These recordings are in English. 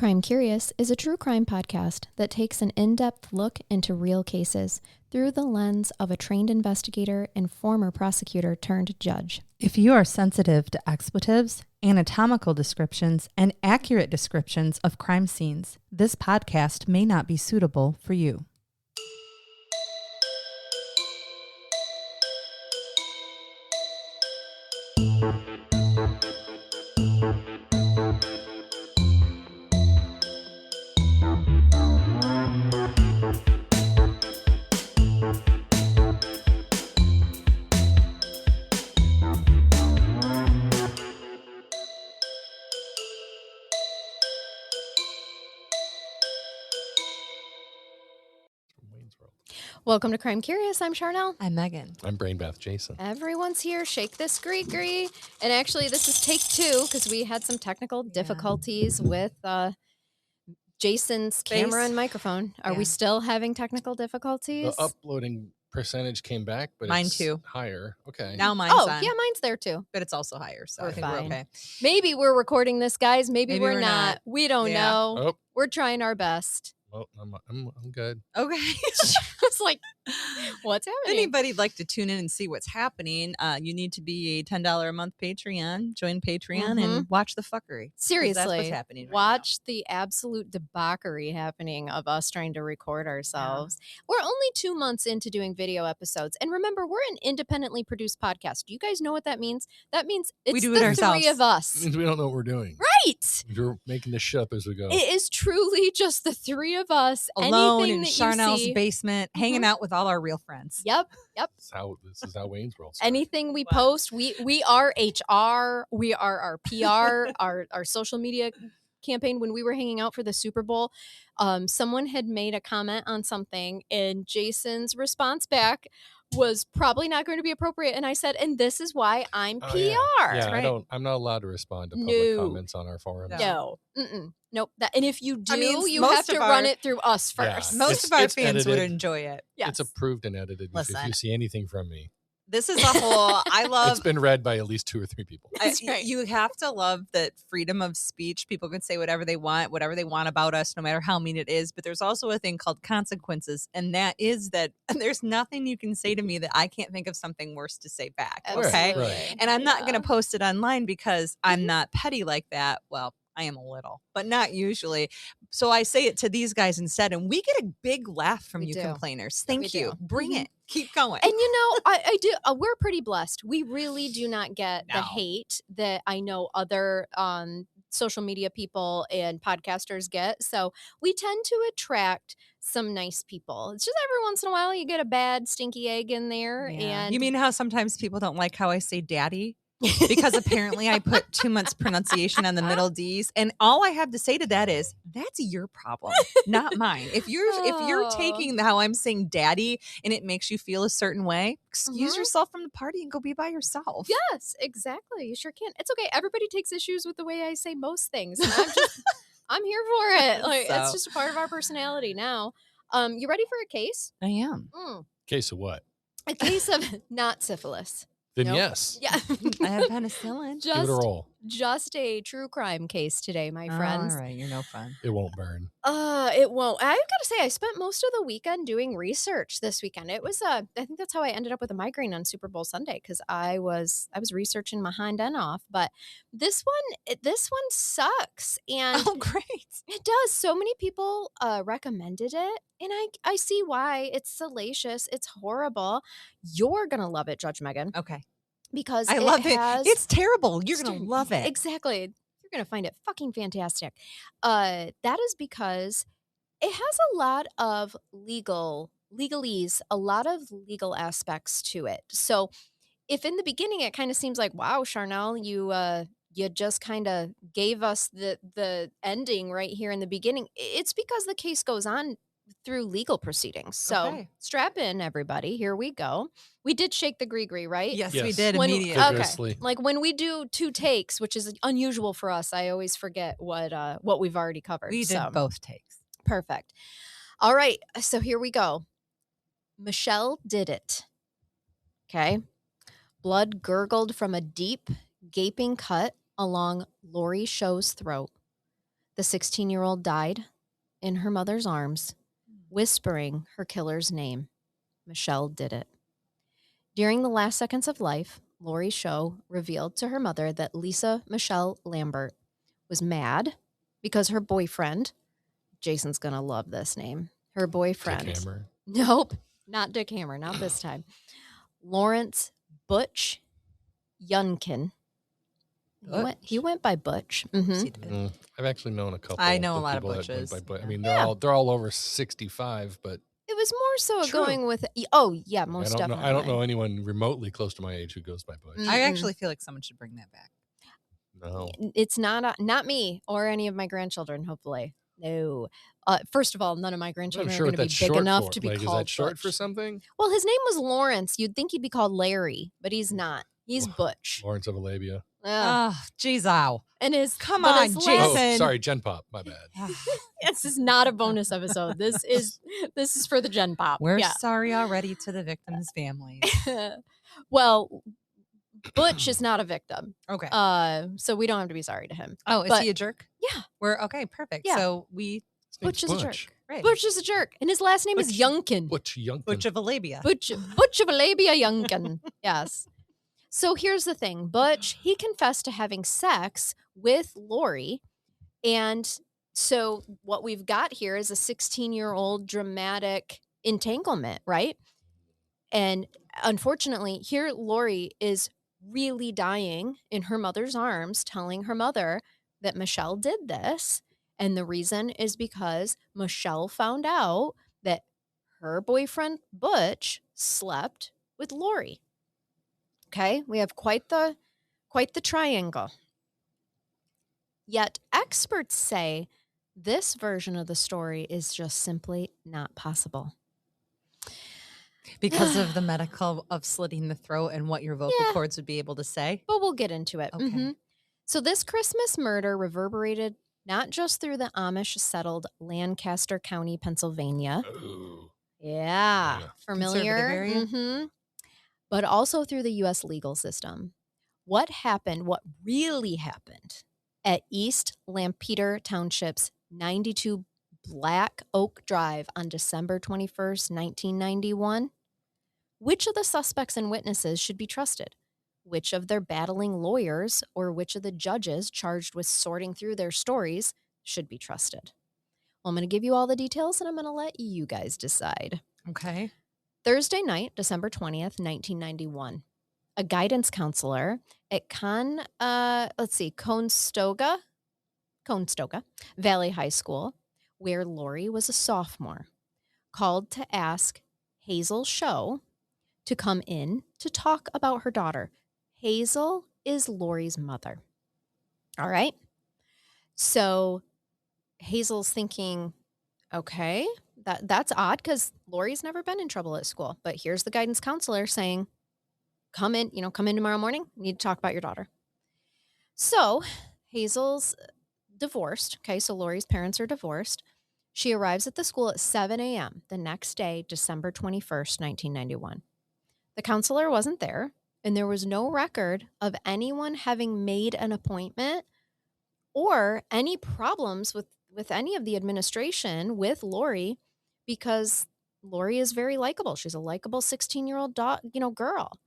Crime Curious is a true crime podcast that takes an in-depth look into real cases through the lens of a trained investigator and former prosecutor turned judge. If you are sensitive to expletives, anatomical descriptions, and accurate descriptions of crime scenes, this podcast may not be suitable for you. Welcome to Crime Curious. I'm Charnell. I'm Megan. I'm Brainbath Jason. Everyone's here. Shake this gree. And actually, this is take 2 because we had some technical difficulties with Jason's camera and microphone. Are we still having technical difficulties? The uploading percentage came back, but Mine it's too. higher. Okay. Now mine's on. Yeah, mine's there too. But it's also higher, so We're I think fine. we're okay. Maybe we're recording this, guys. Maybe we're not. We don't know. Oh, We're trying our best. well, I'm good. Okay. It's like, what's happening? Anybody'd like to tune in and see what's happening, you need to be a $10 a month Patreon, join Patreon, and watch the fuckery. 'Cause Seriously, that's what's happening right watch the absolute debauchery happening of us trying to record ourselves. We're only 2 months into doing video episodes. And remember, we're an independently produced podcast. Do you guys know what that means? That means it's We do the it ourselves. 3 of It us. means we don't know what we're doing. Right. We're making this shit up as we go. It is truly just the 3 of us. Alone Anything in that you Charnell's see- basement, hanging out with all our real friends. Yep. This is how Wayne's World started. Anything we post, we are HR, we are our PR, our social media campaign. When we were hanging out for the Super Bowl, someone had made a comment on something, and Jason's response back was probably not going to be appropriate. And I said, and this is why I'm PR. Yeah, right. I'm not allowed to respond to public No. comments on our forums. No. Nope. And if you do, you most have to of run our- it through us Yeah. first. Most of our It's fans would edited. enjoy it. Yes. It's approved and edited. If Listen. you see anything from me, This is a whole, I love. it's been read by at least 2 or 3 people. That's right. You have to love that freedom of speech. People can say whatever they want about us, no matter how mean it is. But there's also a thing called consequences. And that is that there's nothing you can say to me that I can't think of something worse to say back. Okay. Absolutely. Right. And I'm not going to post it online because I'm not petty like that. Well, I am a little, but not usually. So I say it to these guys instead. And we get a big laugh from We you do. complainers. We Thank you. do. Bring it. Keep going. And I do. We're pretty blessed. We really do not get the No. hate that I know other social media people and podcasters get. So we tend to attract some nice people. It's just every once in a while you get a bad stinky egg in there. Yeah. And You mean how sometimes people don't like how I say daddy? Because apparently I put too much pronunciation on the middle D's, and all I have to say to that is that's your problem, not mine. If you're Oh. taking how I'm saying daddy and it makes you feel a certain way, excuse Mhm. yourself from the party and go be by yourself. yes, exactly. You sure can. It's okay. Everybody takes issues with the way I say most things. And I'm here for it. Like it's So- just a part of our personality now. You ready for a case? I am. Case of what? A case of not syphilis. Then Nope. yes. Yeah. I have penicillin. Give it a roll. Just a true crime case today, my friends. All right, you're no fun. It won't burn. It won't. I've got to say, I spent most of the weekend doing research this weekend. It was, I think that's how I ended up with a migraine on Super Bowl Sunday because I was researching my hind end off. But this one sucks, and Oh, great. it does. So many people recommended it, and I see why. It's salacious. It's horrible. You're gonna love it, Judge Megan, Okay. because I love has- it. It's terrible. You're going to love it. Exactly. You're going to find it fucking fantastic. That is because it has a lot of legalese, a lot of legal aspects to it. So if in the beginning it kind of seems like, wow, Charnell, you just kind of gave us the ending right here in the beginning, it's because the case goes on through legal proceedings. So Okay. strap in, everybody. Here we go. We did shake the gree, right? Yes, we Yes. did When- immediately. Vigorously. Like when we do 2 takes, which is unusual for us, I always forget what we've already covered. We did So, both takes. perfect. All right, so here we go. Michelle did it. Okay. Blood gurgled from a deep, gaping cut along Laurie Show's throat. The 16-year-old died in her mother's arms, whispering her killer's name. Michelle did it. During the last seconds of life, Laurie Show revealed to her mother that Lisa Michelle Lambert was mad because her boyfriend, Jason's going to love this name, her boyfriend. Dick Hammer. Nope, not Dick Hammer, not this time. Lawrence Butch Yunkin. He went by Butch. I've actually known a couple. I know a of lot of people that went Butches. by Butch. I mean, they're all over 65, but It was more so True. going with, most definitely. I don't know anyone remotely close to my age who goes by Butch. I actually feel like someone should bring that back. No. It's not me or any of my grandchildren, hopefully. No. First of all, none of my I'm grandchildren not are sure going what to be that's big short enough for. to be Like, called is that short for Butch. something? Well, his name was Lawrence. You'd think he'd be called Larry, but he's not. He's Butch. Lawrence of Arabia. Oh, jeez, ow. And Come but on, his Jason. Oh, Listen. sorry, Gen Pop. My bad. This is not a bonus episode. This is for the Gen Pop. We're yeah. sorry already to the victims' families. Well, Butch is not a victim. Okay. So we don't have to be sorry to him. Oh, is but- he a jerk? Yeah. We're okay, perfect. Yeah. So we His Butch name's is a Butch. jerk. right. Butch is a jerk. And his last name is Butch. Yunkin. Butch Yunkin. Butch of Alabia. Butch of Alabia Yunkin. Yes. So here's the thing. Butch, he confessed to having sex with Laurie. And so what we've got here is a 16-year-old dramatic entanglement, right? And unfortunately, here Laurie is really dying in her mother's arms, telling her mother that Michelle did this. And the reason is because Michelle found out that her boyfriend, Butch, slept with Laurie. Okay, we have quite the triangle. Yet experts say this version of the story is just simply not possible. Because of the medical of slitting the throat and what your vocal Yeah. cords would be able to say. But we'll get into it. Okay. So this Christmas murder reverberated not just through the Amish settled Lancaster County, Pennsylvania. Ooh. Yeah. Yeah. Familiar? Conservative area? But also through the U.S. legal system. What really happened at East Lampeter Township's 92 Black Oak Drive on December 21st, 1991? Which of the suspects and witnesses should be trusted? Which of their battling lawyers or which of the judges charged with sorting through their stories should be trusted? Well, I'm going to give you all the details and I'm going to let you guys decide. Okay. Thursday night, December 20th, 1991. A guidance counselor at Conestoga Valley High School, where Laurie was a sophomore, called to ask Hazel Show to come in to talk about her daughter. Hazel is Laurie's mother. All right. So Hazel's thinking, okay, that's odd because Laurie's never been in trouble at school. But here's the guidance counselor saying, come in tomorrow morning. We need to talk about your daughter. So Hazel's divorced. Okay, so Laurie's parents are divorced. She arrives at the school at 7 a.m. the next day, December 21st, 1991. The counselor wasn't there, and there was no record of anyone having made an appointment or any problems with any of the administration with Laurie, because Laurie is very likable. She's a likable 16-year-old girl.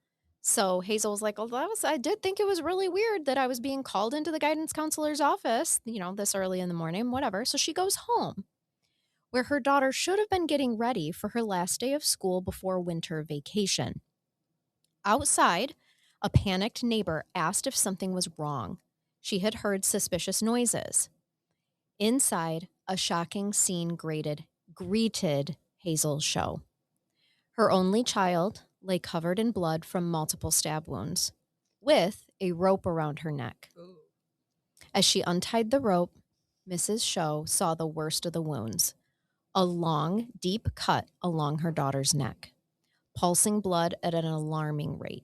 So Hazel was like, I did think it was really weird that I was being called into the guidance counselor's office, this early in the morning, whatever. So she goes home, where her daughter should have been getting ready for her last day of school before winter vacation. Outside, a panicked neighbor asked if something was wrong. She had heard suspicious noises. Inside, a shocking scene greeted Hazel Show. Her only child lay covered in blood from multiple stab wounds, with a rope around her neck. Ooh. As she untied the rope, Mrs. Show saw the worst of the wounds, a long, deep cut along her daughter's neck, pulsing blood at an alarming rate.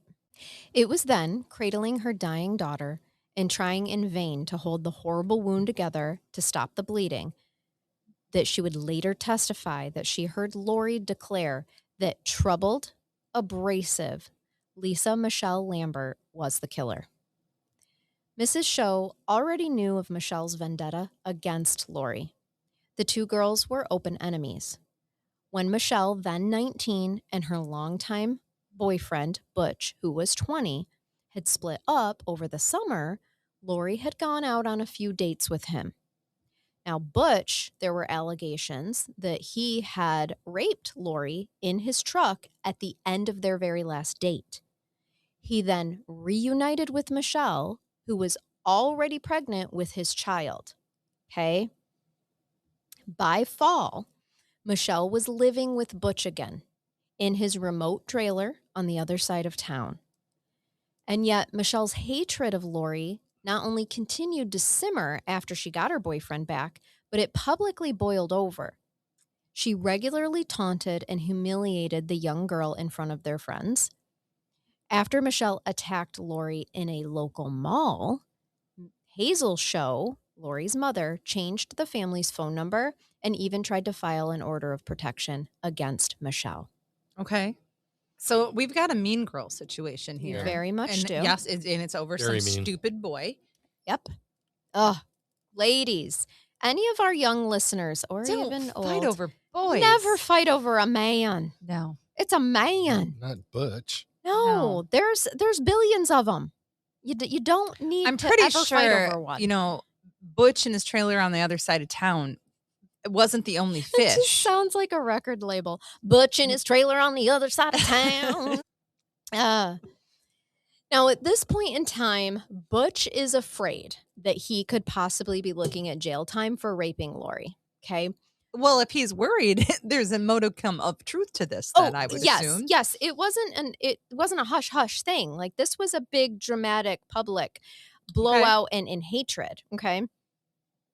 It was then, cradling her dying daughter and trying in vain to hold the horrible wound together to stop the bleeding, that she would later testify that she heard Laurie declare that troubled, abrasive Lisa Michelle Lambert was the killer. Mrs. Show already knew of Michelle's vendetta against Laurie. The two girls were open enemies. When Michelle, then 19, and her longtime boyfriend, Butch, who was 20, had split up over the summer, Laurie had gone out on a few dates with him. Now, Butch, there were allegations that he had raped Laurie in his truck at the end of their very last date. He then reunited with Michelle, who was already pregnant with his child. Okay? By fall, Michelle was living with Butch again in his remote trailer on the other side of town. And yet, Michelle's hatred of Laurie not only continued to simmer after she got her boyfriend back, but it publicly boiled over. She regularly taunted and humiliated the young girl in front of their friends. After Michelle attacked Laurie in a local mall, Hazel Show, Laurie's mother, changed the family's phone number and even tried to file an order of protection against Michelle. Okay. So we've got a mean girl situation We here. very much and do. Yes, and it's over Very some mean. stupid boy. Yep. Ugh. Ladies, any of our young listeners or Don't even old, fight over boys. never fight over a man. No. It's a man. Not Butch. No, there's billions of them. You don't need I'm to pretty ever fight sure, over one. you know, Butch and his trailer on the other side of town wasn't the only It just fish. sounds like a record label. Butch and his trailer on the other side of town. Now, at this point in time, Butch is afraid that he could possibly be looking at jail time for raping Laurie. Okay. Well, if he's worried, there's a modicum of truth to this, then I would assume. Yes. It wasn't a hush hush thing. Like, this was a big dramatic public blowout and in hatred. Okay.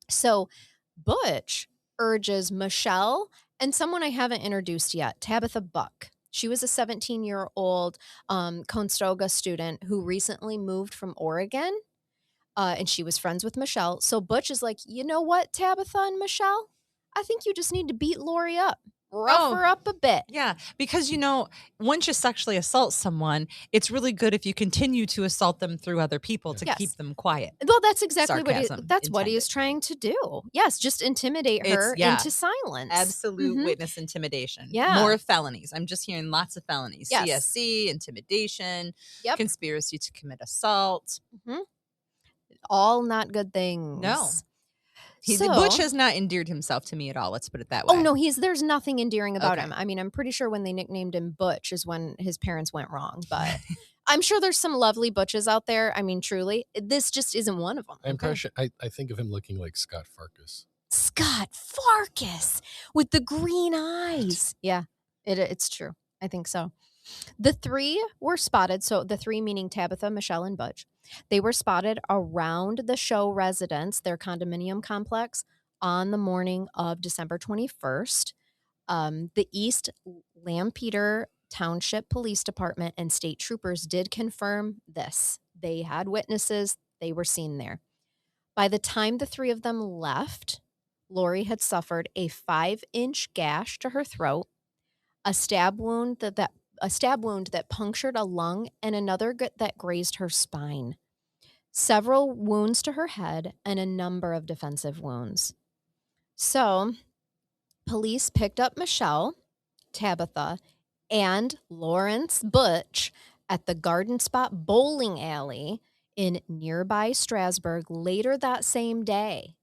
So Butch urges Michelle and someone I haven't introduced yet, Tabitha Buck. She was a 17-year-old Conestoga student who recently moved from Oregon, and she was friends with Michelle. So Butch is like, you know what, Tabitha and Michelle? I think you just need to beat Laurie up, rough her up a bit. Yeah, because, you know, once you sexually assault someone, it's really good if you continue to assault them through other people to Yes. keep them quiet. Well, that's exactly Sarcasm what he is intended. trying to do. Yes, just intimidate her into silence. Absolute Mhm. witness intimidation. Yeah. More felonies. I'm just hearing lots of felonies. Yes. CSC, intimidation, Yep. conspiracy to commit assault. Mhm. All not good things. No. So- Butch has not endeared himself to me at all. Let's put it that way. Oh no, there's nothing endearing about Okay. him. I mean, I'm pretty sure when they nicknamed him Butch is when his parents went wrong, but I'm sure there's some lovely Butches out there. I mean, truly, this just isn't one of them. I think of him looking like Scott Farkas. Scott Farkas with the green eyes. Yeah, it's true. I think so. The three were spotted. So the three meaning Tabitha, Michelle, and Butch. They were spotted around the Show residence, their condominium complex, on the morning of December 21st. The East Lampeter Township Police Department and state troopers did confirm this. They had witnesses. They were seen there. By the time the three of them left, Laurie had suffered a 5-inch gash to her throat, a stab wound that punctured a lung, and another that grazed her spine. Several wounds to her head and a number of defensive wounds. So, police picked up Michelle, Tabitha, and Lawrence Butch at the Garden Spot bowling alley in nearby Strasburg later that same day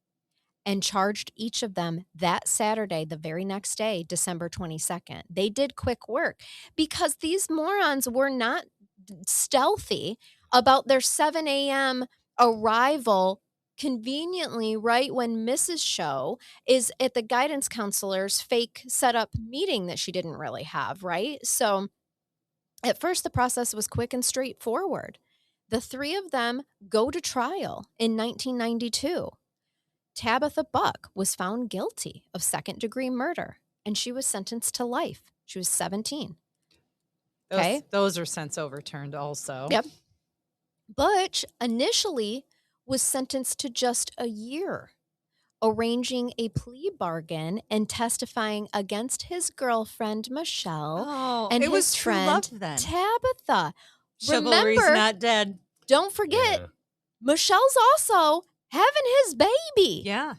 and charged each of them that Saturday, the very next day, December 22nd. They did quick work because these morons were not stealthy about their 7 a.m. arrival conveniently right when Mrs. Show is at the guidance counselor's fake setup meeting that she didn't really have, right? So at first, the process was quick and straightforward. The three of them go to trial in 1992. Tabitha Buck was found guilty of second-degree murder, and she was sentenced to life. She was 17. Those are since overturned also. Yep. Butch initially was sentenced to just a year, arranging a plea bargain and testifying against his girlfriend, Michelle, Oh, and it his was true friend, love then. Tabitha. Chivalry's Remember, not dead. don't forget, Yeah. Michelle's also having his baby. Yeah.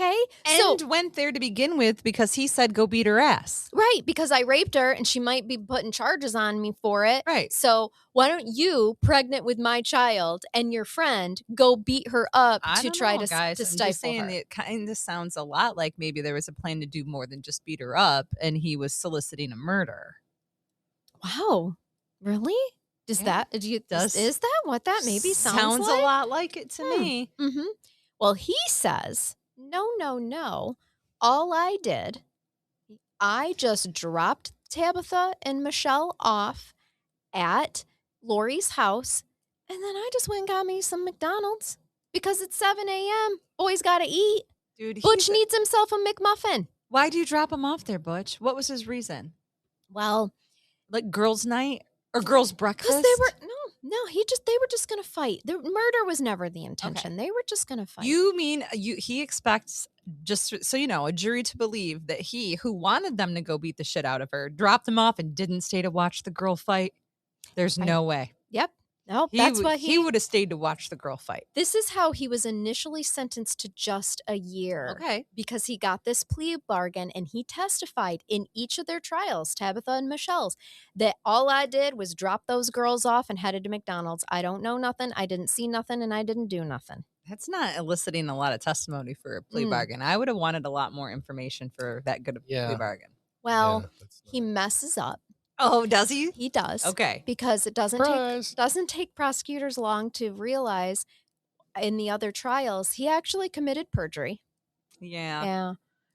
Okay. And went there to begin with because he said go beat her ass. Right, because I raped her and she might be putting charges on me for it. Right. So why don't you, pregnant with my child and your friend, go beat her up I to don't try know, guys. to I'm stifle just saying her? it kind of sounds a lot like maybe there was a plan to do more than just beat her up and he was soliciting a murder. Wow. Really? Does Yeah, that do you, does. is that what that maybe sounds like? a lot like it to me. Mm-hmm. Well, he says, no. All I did, I just dropped Tabitha and Michelle off at Laurie's house, and then I just went and got me some McDonald's because it's 7 a.m. Boy's got to eat. Dude, Butch needs himself a McMuffin. Why do you drop him off there, Butch? What was his reason? Well, Like girls' night or girls' breakfast? because they were they were just gonna fight. The murder was never the intention. They were just gonna fight. You mean he expects, just so you know, a jury to believe that he, who wanted them to go beat the shit out of her, dropped them off and didn't stay to watch the girl fight? There's no way. Yep. No, that's what he would have stayed to watch the girl fight. This is how he was initially sentenced to just a year. Okay. Because he got this plea bargain and he testified in each of their trials, Tabitha and Michelle's, that all I did was drop those girls off and headed to McDonald's. I don't know nothing. I didn't see nothing and I didn't do nothing. That's not eliciting a lot of testimony for a plea bargain. I would have wanted a lot more information for that good of a plea bargain. Well, he messes up. Oh, does he? He does. Okay. Because it doesn't take prosecutors long to realize in the other trials he actually committed perjury. Yeah.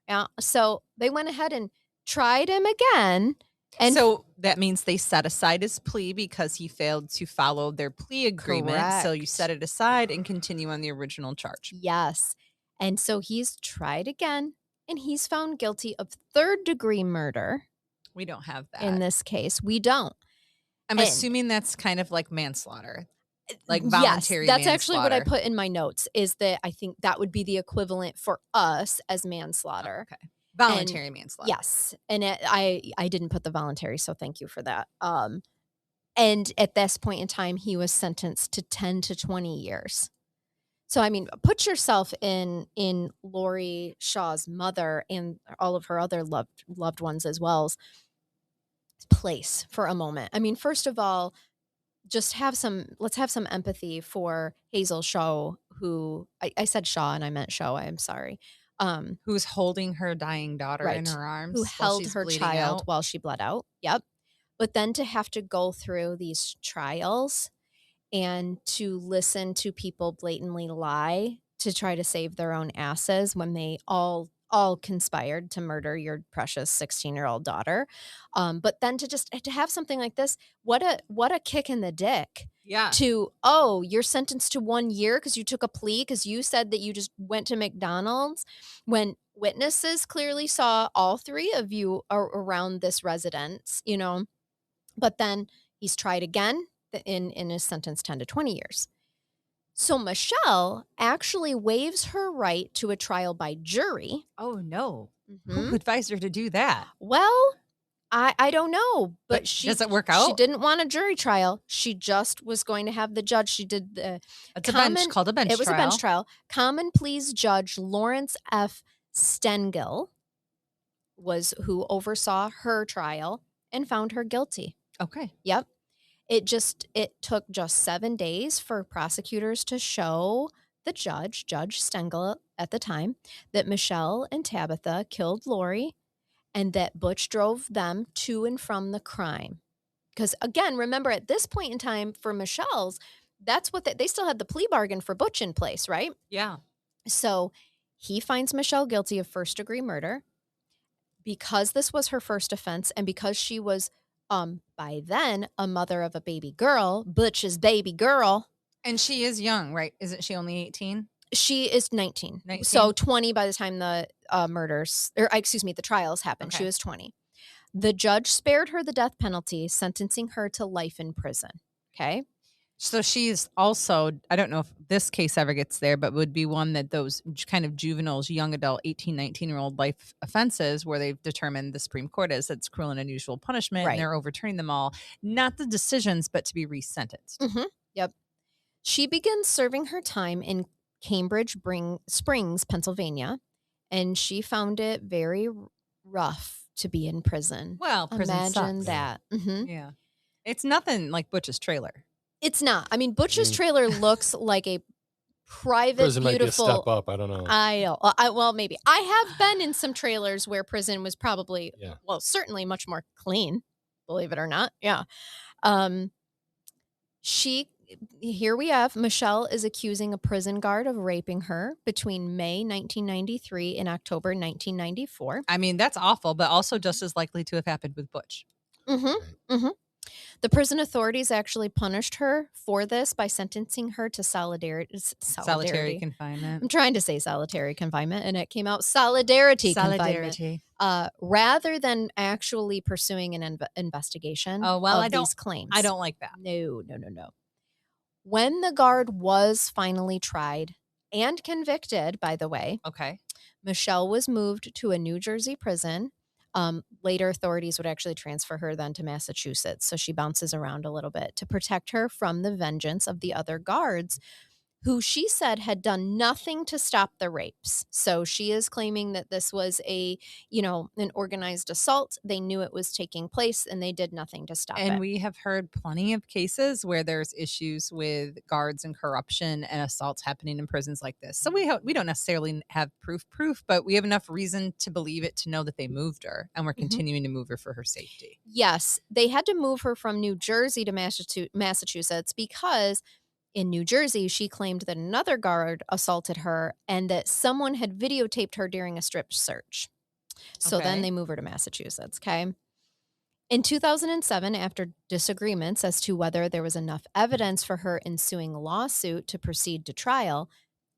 Yeah. So they went ahead and tried him again. And so that means they set aside his plea because he failed to follow their plea agreement. Correct. So you set it aside and continue on the original charge. Yes. And so he's tried again and he's found guilty of third-degree murder. We don't have that. In this case, we don't. I'm assuming that's kind of like manslaughter. Like voluntary yes, that's manslaughter. actually what I put in my notes, is that I think that would be the equivalent for us as manslaughter. Okay. Voluntary manslaughter. Yes. And I didn't put the voluntary, so thank you for that. And at this point in time, he was sentenced to 10 to 20 years. So, I mean, put yourself in Laurie Shaw's mother and all of her other loved ones as well's place for a moment. I mean, first of all, let's have some empathy for Hazel Shaw, who I said Shaw and I meant Shaw. I'm sorry. Who's holding her dying daughter in her arms, who held her child while she bled out. Yep. But then to have to go through these trials and to listen to people blatantly lie to try to save their own asses when they all conspired to murder your precious 16-year-old daughter. But then to have something like this, what a kick in the dick. Yeah. You're sentenced to 1 year because you took a plea because you said that you just went to McDonald's when witnesses clearly saw all three of you around this residence, But then he's tried again in his sentence 10 to 20 years. So Michelle actually waives her right to a trial by jury. Oh, no. Who advised her to do that? Well, I don't know, but does it work out? She didn't want a jury trial. She just was going to have the judge. She did the it's called a bench trial. It was a bench trial. Common Pleas Judge Lawrence F. Stengel was who oversaw her trial and found her guilty. Okay. Yep. It took just 7 days for prosecutors to show the Judge Stengel at the time, that Michelle and Tabitha killed Laurie and that Butch drove them to and from the crime. Because again, remember at this point in time for Michelle's, that's what they still had the plea bargain for Butch in place, right? Yeah. So he finds Michelle guilty of first-degree murder because this was her first offense and because she was by then a mother of a baby girl, Butch's baby girl. And she is young, right? Isn't she only 18? She is 19. So 20 by the time the the trials happened. Okay. She was 20. The judge spared her the death penalty, sentencing her to life in prison. Okay. So she's also, I don't know if this case ever gets there, but would be one that those kind of juveniles, young adult, 18, 19-year-old life offenses where they've determined the Supreme Court is it's cruel and unusual punishment, right. And they're overturning them all. Not the decisions, but to be resentenced. Mm-hmm. Yep. She begins serving her time in Springs, Pennsylvania, and she found it very rough to be in prison. Well, prison Imagine sucks. Yeah. that. Mhm. Yeah. It's nothing like Butch's trailer. It's not. I mean, I Butch's mean, trailer looks like a private, prison might be a step beautiful. up. I don't know. I know. Well, maybe. I have been in some trailers where prison was probably, Yeah. well, certainly much more clean, believe it or not. Yeah. Um, she, here we have Michelle is accusing a prison guard of raping her between May 1993 and October 1994. I mean, that's awful, but also just as likely to have happened with Butch. Mm-hmm. Right. Mm-hmm. The prison authorities actually punished her for this by sentencing her to Solitary solidarity. I'm confinement. trying to say solitary confinement, and it came out solidarity confinement. Rather than actually pursuing an investigation Oh, well, of these claims. I don't like that. No. When the guard was finally tried and convicted, by the way, Okay. Michelle was moved to a New Jersey prison. Later, authorities would actually transfer her then to Massachusetts. So she bounces around a little bit to protect her from the vengeance of the other guards, who she said had done nothing to stop the rapes. So she is claiming that this was an organized assault. They knew it was taking place and they did nothing to stop And it. we have heard plenty of cases where there's issues with guards and corruption and assaults happening in prisons like this. So we don't necessarily have proof, but we have enough reason to believe it to know that they moved her and we're continuing to move her for her safety. Yes, they had to move her from New Jersey to Massachusetts because in New Jersey, she claimed that another guard assaulted her and that someone had videotaped her during a strip search. So then Okay. they move her to Massachusetts, okay? In 2007, after disagreements as to whether there was enough evidence for her ensuing lawsuit to proceed to trial,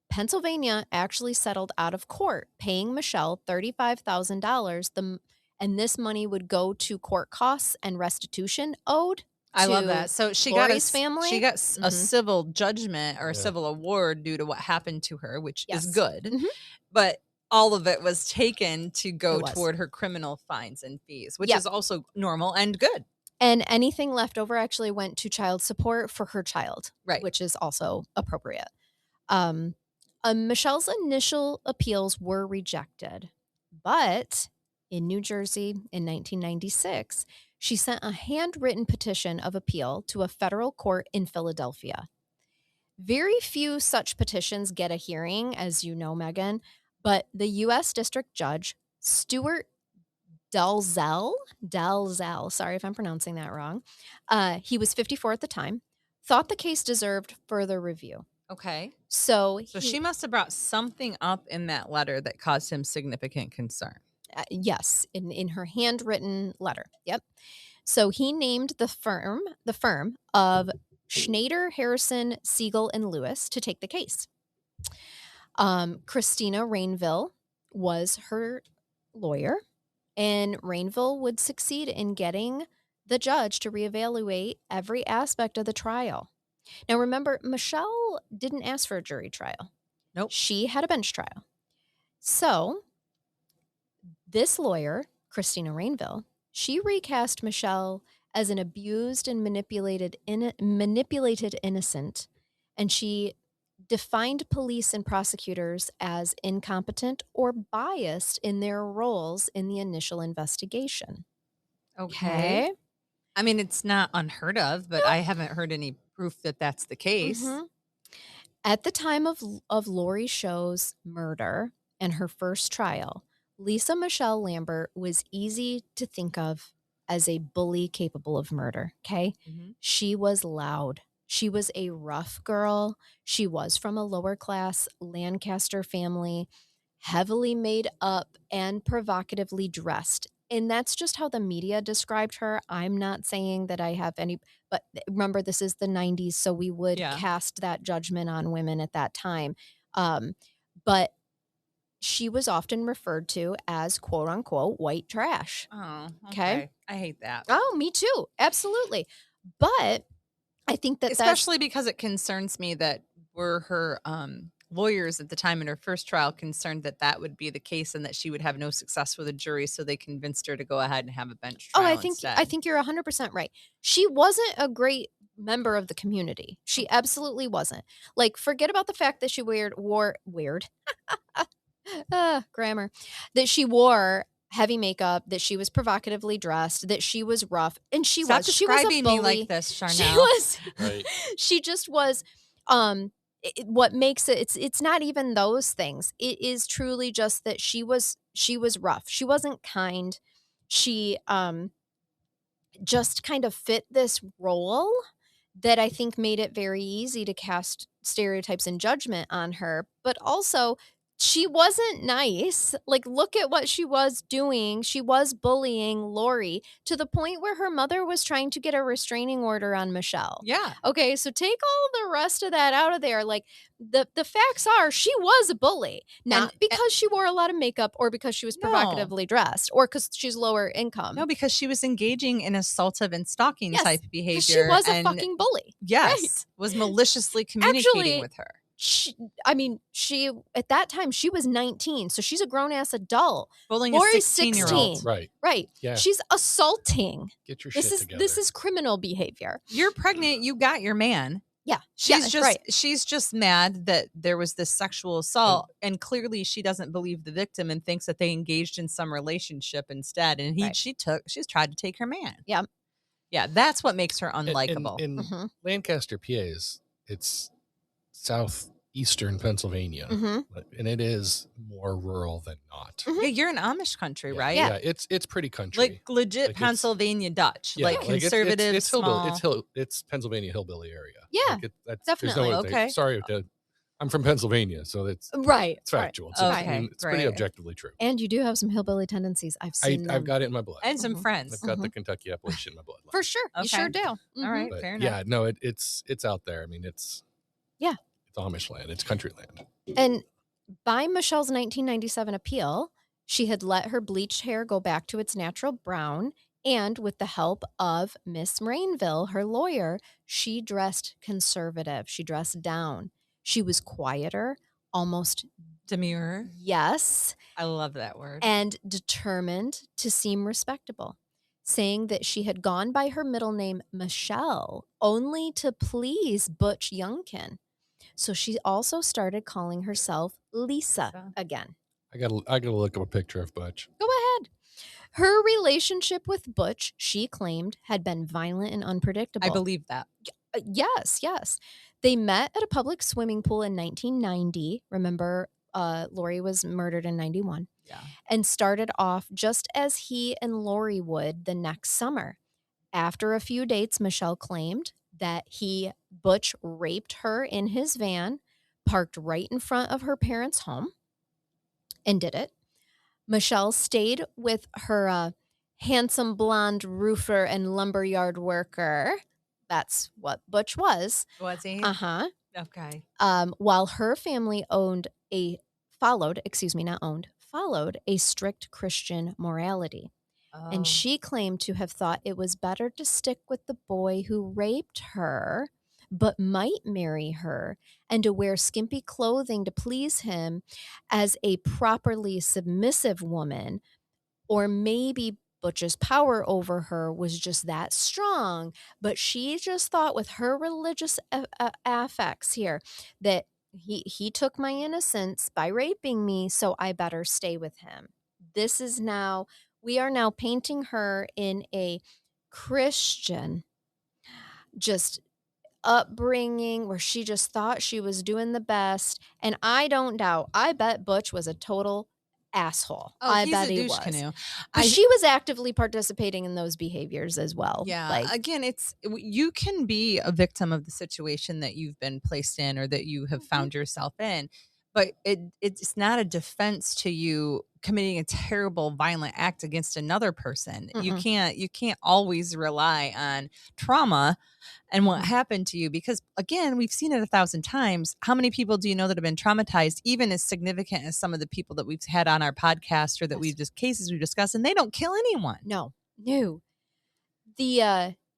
Pennsylvania actually settled out of court, paying Michelle $35,000. And this money would go to court costs and restitution owed. I love to that. So she Laurie's family. She got a civil judgment or a Yeah. civil award due to what happened to her, which is Yes. good. Mhm. But all of it was taken to go It was. toward her criminal fines and fees, which Yep. is also normal and good. And anything left over actually went to child support for her child, Right. which is also appropriate. Michelle's initial appeals were rejected, but in New Jersey in 1996, she sent a handwritten petition of appeal to a federal court in Philadelphia. Very few such petitions get a hearing, as you know, Megan, but the U.S. District Judge, Stuart Dalzell, sorry if I'm pronouncing that wrong, he was 54 at the time, thought the case deserved further review. Okay. So she must have brought something up in that letter that caused him significant concern. Yes, in her handwritten letter. Yep. So he named the firm of Schneider, Harrison, Siegel, and Lewis to take the case. Christina Rainville was her lawyer, and Rainville would succeed in getting the judge to reevaluate every aspect of the trial. Now, remember, Michelle didn't ask for a jury trial. Nope. She had a bench trial. So this lawyer, Christina Rainville, she recast Michelle as an abused and manipulated innocent, and she defined police and prosecutors as incompetent or biased in their roles in the initial investigation. Okay. I mean, it's not unheard of, but I haven't heard any proof that that's the case. Mm-hmm. At the time of Laurie Show's murder and her first trial, Lisa Michelle Lambert was easy to think of as a bully capable of murder, okay? Mm-hmm. She was loud. She was a rough girl. She was from a lower class Lancaster family, heavily made up and provocatively dressed. And that's just how the media described her. I'm not saying that I have any, but remember, this is the 90s, so we would cast that judgment on women at that time. But she was often referred to as quote unquote white trash. Oh, okay. I hate that. Oh, me too. Absolutely. But I think that especially because it concerns me that were her lawyers at the time in her first trial concerned that that would be the case and that she would have no success with a jury, so they convinced her to go ahead and have a bench trial. I think you're 100% right. She wasn't a great member of the community. She absolutely wasn't. Like, forget about the fact that she wore weird grammar, that she wore heavy makeup, that she was provocatively dressed, that she was rough, and she Stop was. She was a describing me bully. like this, She Charnell. was. Right. She just was. What makes it? It's not even those things. It is truly just that she was rough. She wasn't kind. She just kind of fit this role that I think made it very easy to cast stereotypes and judgment on her. But also, she wasn't nice. Like, look at what she was doing. She was bullying Laurie to the point where her mother was trying to get a restraining order on Michelle. Yeah. Okay, so take all the rest of that out of there. Like, the facts are she was a bully, not because she wore a lot of makeup or because she was No. provocatively dressed or because she's lower income. No, because she was engaging in assaultive and stalking Yes, type 'cause behavior. she was a and fucking bully. Yes, Right. was maliciously communicating Actually, with her. she at that time she was 19, so she's a grown ass adult. Bullying a Laurie's 16-year-old. 16. Right. Right. Yeah. She's assaulting. Get your This shit is together. this is criminal behavior. You're pregnant, you got your man. Yeah. She's yeah, right. she's just mad that there was this sexual assault, and clearly she doesn't believe the victim and thinks that they engaged in some relationship instead. And Right. she's tried to take her man. Yeah. Yeah, that's what makes her unlikable. In Mhm. Lancaster, PA, it's southeastern Pennsylvania, Mhm. and it is more rural than not. Mhm. Yeah, you're in Amish country, right? Yeah. It's pretty country. Like legit Like, it's- Pennsylvania Dutch, Yeah, like conservative, it's small. it's Pennsylvania hillbilly area. Yeah, There's definitely. no way to Okay. sorry, I'm from Pennsylvania, so it's Right. factual. It's, Okay, I mean, it's pretty great. objectively true. And you do have some hillbilly tendencies. I've seen them. I've got it in my blood. And some Mhm. friends. I've got the Kentucky Appalachian in my blood. For sure. You sure Okay. do. All Mhm. right, But fair enough. yeah, no, it's out there. I mean, it's Yeah. it's Amish land. It's country land. And by Michelle's 1997 appeal, she had let her bleached hair go back to its natural brown. And with the help of Miss Rainville, her lawyer, she dressed conservative. She dressed down. She was quieter, almost Demure. yes, I love that word. and determined to seem respectable, saying that she had gone by her middle name, Michelle, only to please Butch Yunkin. So she also started calling herself Lisa again. I gotta look up a picture of Butch. Go ahead. Her relationship with Butch, she claimed, had been violent and unpredictable. I believe that. Yes, yes. They met at a public swimming pool in 1990. Remember, Laurie was murdered in 91. Yeah. And started off just as he and Laurie would the next summer. After a few dates, Michelle claimed that Butch raped her in his van, parked right in front of her parents' home, and did it. Michelle stayed with her handsome blonde roofer and lumberyard worker. That's what Butch was. Was he? Uh-huh. Okay. While her family followed a strict Christian morality. Oh. And she claimed to have thought it was better to stick with the boy who raped her, but might marry her, and to wear skimpy clothing to please him as a properly submissive woman. Or maybe Butch's power over her was just that strong, but she just thought with her religious affects here that he took my innocence by raping me, so I better stay with him. We are now painting her in a Christian just upbringing where she just thought she was doing the best. And I don't doubt, I bet Butch was a total asshole. Oh, I he's bet a he douche was. canoe. But she was actively participating in those behaviors as well. Yeah. Like, Again, you can be a victim of the situation that you've been placed in or that you have found yourself in, but it's not a defense to you committing a terrible violent act against another person. You can't always rely on trauma and what happened to you, because again, we've seen it 1,000 times. How many people do you know that have been traumatized, even as significant as some of the people that we've had on our podcast or that cases we've discussed, and they don't kill anyone? No.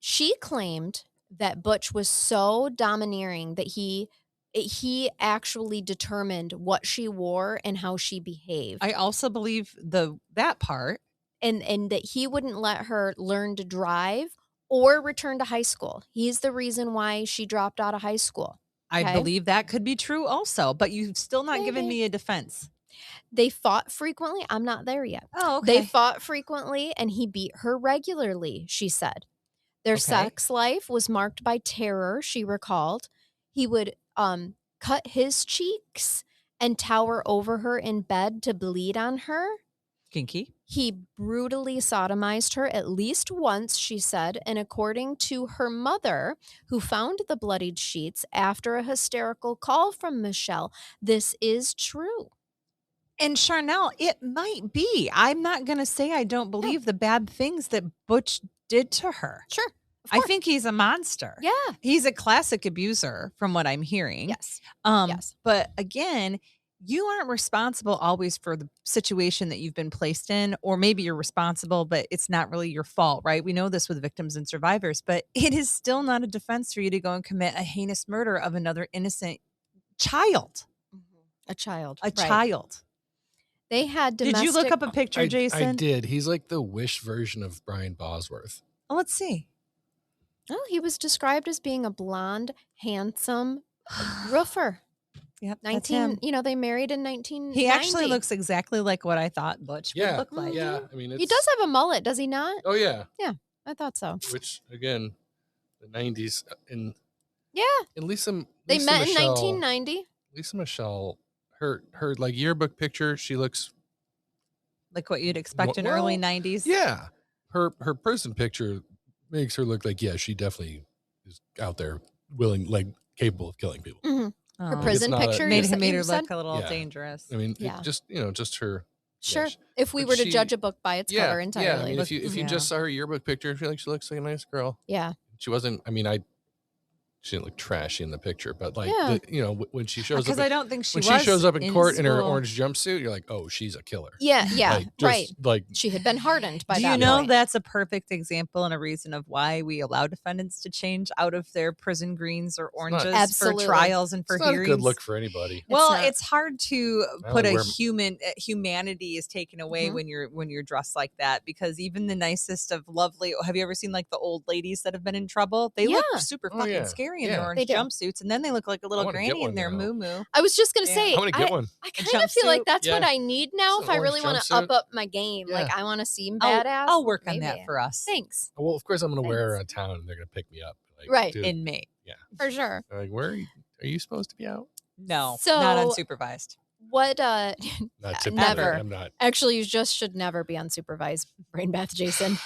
She claimed that Butch was so domineering that he actually determined what she wore and how she behaved. I also believe that part. And that he wouldn't let her learn to drive or return to high school. He's the reason why she dropped out of high school. I Okay? believe that could be true also, but you've still not given Maybe. me a defense. They fought frequently. I'm not there yet. Oh, They okay. fought frequently, and he beat her regularly, she said. Their Okay. sex life was marked by terror, she recalled. He would cut his cheeks and tower over her in bed to bleed on her. Kinky. He brutally sodomized her at least once, she said, and according to her mother, who found the bloodied sheets after a hysterical call from Michelle, this is true. And Charnell, it might be. I'm not going to say I don't believe the bad things that Butch did to her. Sure. I think he's a monster. Yeah. He's a classic abuser from what I'm hearing. Yes. Yes. But again, you aren't responsible always for the situation that you've been placed in, or maybe you're responsible, but it's not really your fault, right? We know this with victims and survivors, but it is still not a defense for you to go and commit a heinous murder of another innocent child. A child. A child. They had Did domestic... you look up a picture, Jason? I did. He's like the Wish version of Brian Bosworth. Oh, let's see. Oh, he was described as being a blonde, handsome roofer. Yep, that's him. They married in 1990. He actually looks exactly like what I thought Butch would look like. Yeah, I mean, He does have a mullet, does he not? Oh yeah. Yeah, I thought so. Which again, the 90s and Yeah. And Lisa They met in Michelle, 1990. Lisa Michelle, her like yearbook picture, she looks like what you'd expect in early 90s. Yeah. Her prison picture makes her look like, yeah, she definitely is out there willing, like capable of killing people. Mm-hmm. Her Oh. prison It's not picture made you her said? look a little Yeah. dangerous. I mean, Yeah. just just her. Sure. Yeah, If we but were to she- judge a book by its yeah, cover entirely. Yeah, I mean, if you Yeah. just saw her yearbook picture, I feel like she looks like a nice girl. Yeah. She wasn't. I mean, she didn't look trashy in the picture, but like, Yeah. when she shows up, Because I don't think she when was she shows up in court in her school. orange jumpsuit, you're like, oh, she's a killer. Yeah, yeah, Like, just, right. Like, She had been hardened by Do that you know point. that's a perfect example and a reason of why we allow defendants to change out of their prison greens or oranges Absolutely. for trials and for it's not a hearings? good look for anybody. Well, not. it's hard to I put would a wear- humanity is taken away Mhm. when you're dressed like that, because even the nicest of lovely, have you ever seen like the old ladies that have been in trouble? They look Yeah. super Oh, fucking yeah. scary in Yeah. their They orange do. jumpsuits, and then they look like a little wanna get granny in one their now. moo. I was just going to Yeah. say, I want to get one. I kind of feel like jumpsuit. that's what Yeah. I need now It's if an I really orange want to jumpsuit. up my game. Yeah. Like, I want to seem badass. I'll work on Maybe. that for us. Thanks. Well, of course, I'm going to wear her Thanks. around town, and they're going to pick me up. Like, Right. dude, In May. For sure. like, where are you supposed to be out? No, not So- unsupervised. What, Not typically. Never. I'm not. actually, you just should never be unsupervised brain bath, Jason.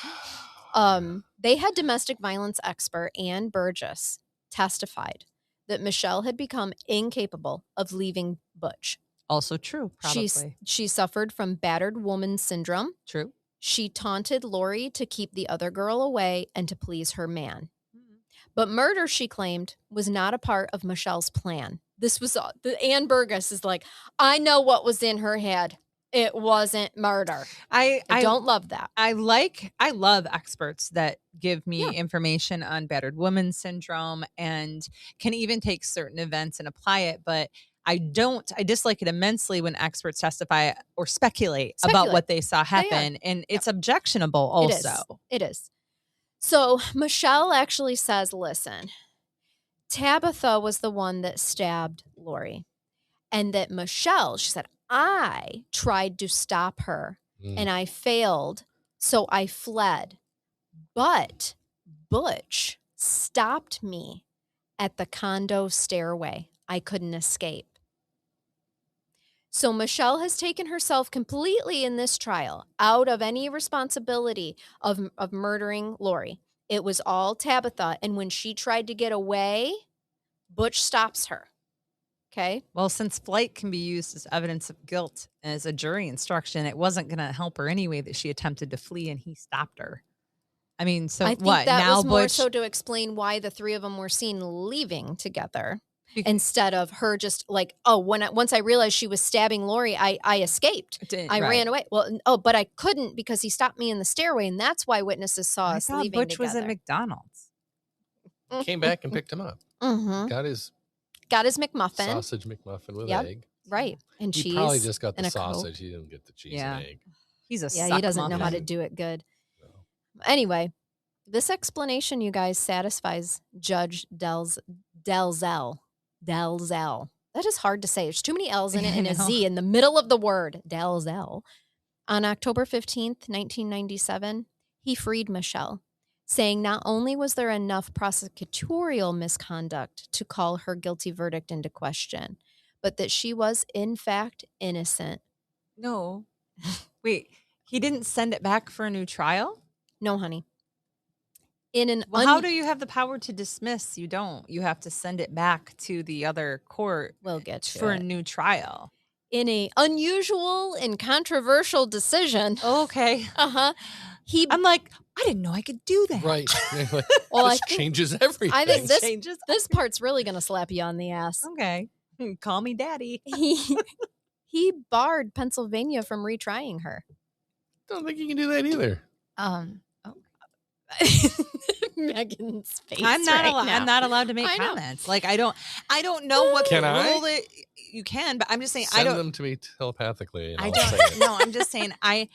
They had domestic violence expert Ann Burgess testified that Michelle had become incapable of leaving Butch. Also true, probably. She suffered from battered woman syndrome. True. She taunted Laurie to keep the other girl away and to please her man. Mm-hmm. But murder, she claimed, was not a part of Michelle's plan. This was Ann Burgess is like, I know what was in her head. It wasn't murder. I don't love that. I love experts that give me information on battered woman syndrome and can even take certain events and apply it. But I dislike it immensely when experts testify or speculate. About what they saw happen. And it's objectionable also. It is. So Michelle actually says, listen, Tabitha was the one that stabbed Laurie. And that Michelle, she said, I tried to stop her and I failed. So I fled. But Butch stopped me at the condo stairway. I couldn't escape. So Michelle has taken herself completely in this trial out of any responsibility of murdering Laurie. It was all Tabitha. And when she tried to get away, Butch stops her. Okay. Well, since flight can be used as evidence of guilt as a jury instruction, it wasn't going to help her anyway that she attempted to flee and he stopped her. I mean, so I think what? that Now was more Butch, so to explain why the three of them were seen leaving together instead of her just like, oh, once I realized she was stabbing Laurie, I escaped. I ran away. Well, but I couldn't because he stopped me in the stairway, and that's why witnesses saw I us thought leaving Butch together. was at McDonald's. Came back and picked him up. Mm-hmm. Got his McMuffin. sausage McMuffin with Yep. egg. Right. And He cheese. probably just got and the a Coke. sausage. He didn't get the cheese Yeah. and egg. He's a Yeah, suck he doesn't know how to muffin. do it good. No. Anyway, This explanation, you guys, satisfies Judge Delzell. Delzell. That is hard to say. There's too many L's in it I and a know. Z in the middle of the word. Delzell. On October 15th, 1997, he freed Michelle, saying not only was there enough prosecutorial misconduct to call her guilty verdict into question, but that she was, in fact, innocent. No. Wait, he didn't send it back for a new trial? No, honey. In an Well, how do you have the power to dismiss? You don't. You have to send it back to the other court We'll get to for a it. new trial. In a unusual and controversial decision, Okay. he I'm like, I didn't know I could do that. Right. Like, Well, this changes everything. I think this Changes. this part's really gonna slap you on the ass. Okay. Call me daddy. He barred Pennsylvania from retrying her. don't think you can do that either. Megan's face. I'm not right allowed. now. I'm not allowed to make I know. comments. Like I don't know what Can the I? rule is. You can, but I'm just saying Send I don't. them to me telepathically. And I I'll say don't it. know. I'm just saying I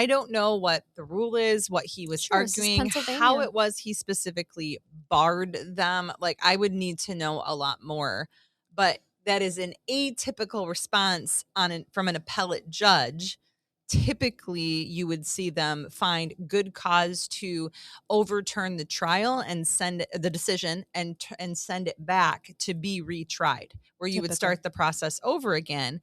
don't know what the rule is, what he was Sure, this is arguing, how Pennsylvania. it was he specifically barred them. Like I would need to know a lot more. But that is an atypical response from an appellate judge. Typically, you would see them find good cause to overturn the trial and send the decision and send it back to be retried, where you would Typical. start the process over again.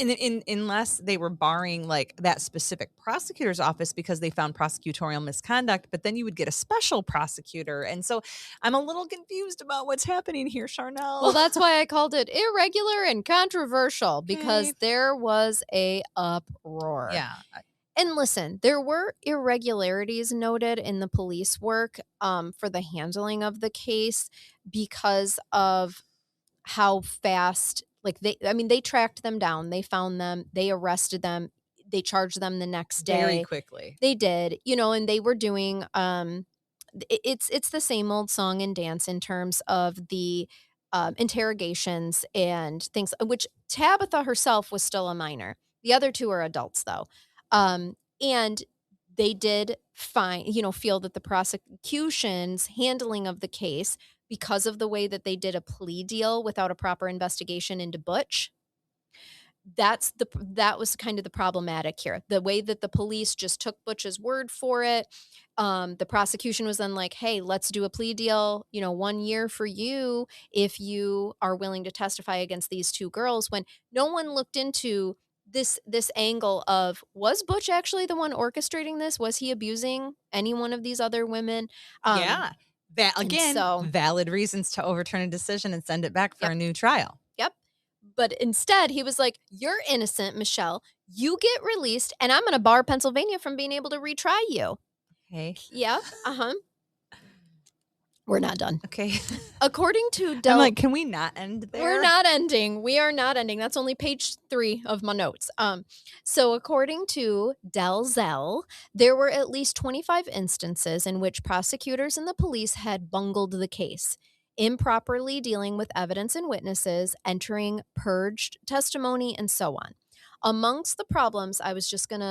And unless they were barring like that specific prosecutor's office because they found prosecutorial misconduct, but then you would get a special prosecutor. And so I'm a little confused about what's happening here, Charnell. Well, that's why I called it irregular and controversial, because Okay. there was a uproar. Yeah. And listen, there were irregularities noted in the police work for the handling of the case because of how fast, like they tracked them down, they found them, they arrested them, they charged them the next day. Very quickly. They did, and they were doing it's the same old song and dance in terms of the interrogations and things, which Tabitha herself was still a minor. The other two are adults though. And they did feel that the prosecution's handling of the case, because of the way that they did a plea deal without a proper investigation into Butch, that was kind of the problematic here. The way that the police just took Butch's word for it. The prosecution was then like, hey, let's do a plea deal, 1 year for you if you are willing to testify against these two girls, when no one looked into this angle of, was Butch actually the one orchestrating this? Was he abusing any one of these other women? Yeah. Again, so- valid reasons to overturn a decision and send it back for a new trial. Yep. But instead, he was like, you're innocent, Michelle. You get released, and I'm going to bar Pennsylvania from being able to retry you. Okay. Yep. We're not done. Okay. According to I'm like, can we not end there? We're not ending. We are not ending. That's only page 3 of my notes. So according to Delzell, there were at least 25 instances in which prosecutors and the police had bungled the case, improperly dealing with evidence and witnesses, entering purged testimony, and so on. Amongst the problems, I just kind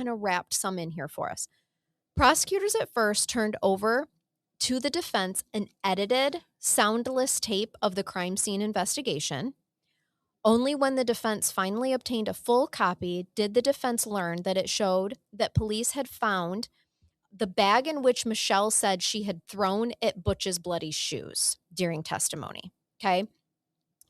of wrapped some in here for us. Prosecutors at first turned over to the defense an edited, soundless tape of the crime scene investigation. Only when the defense finally obtained a full copy did the defense learn that it showed that police had found the bag in which Michelle said she had thrown at Butch's bloody shoes during testimony. Okay.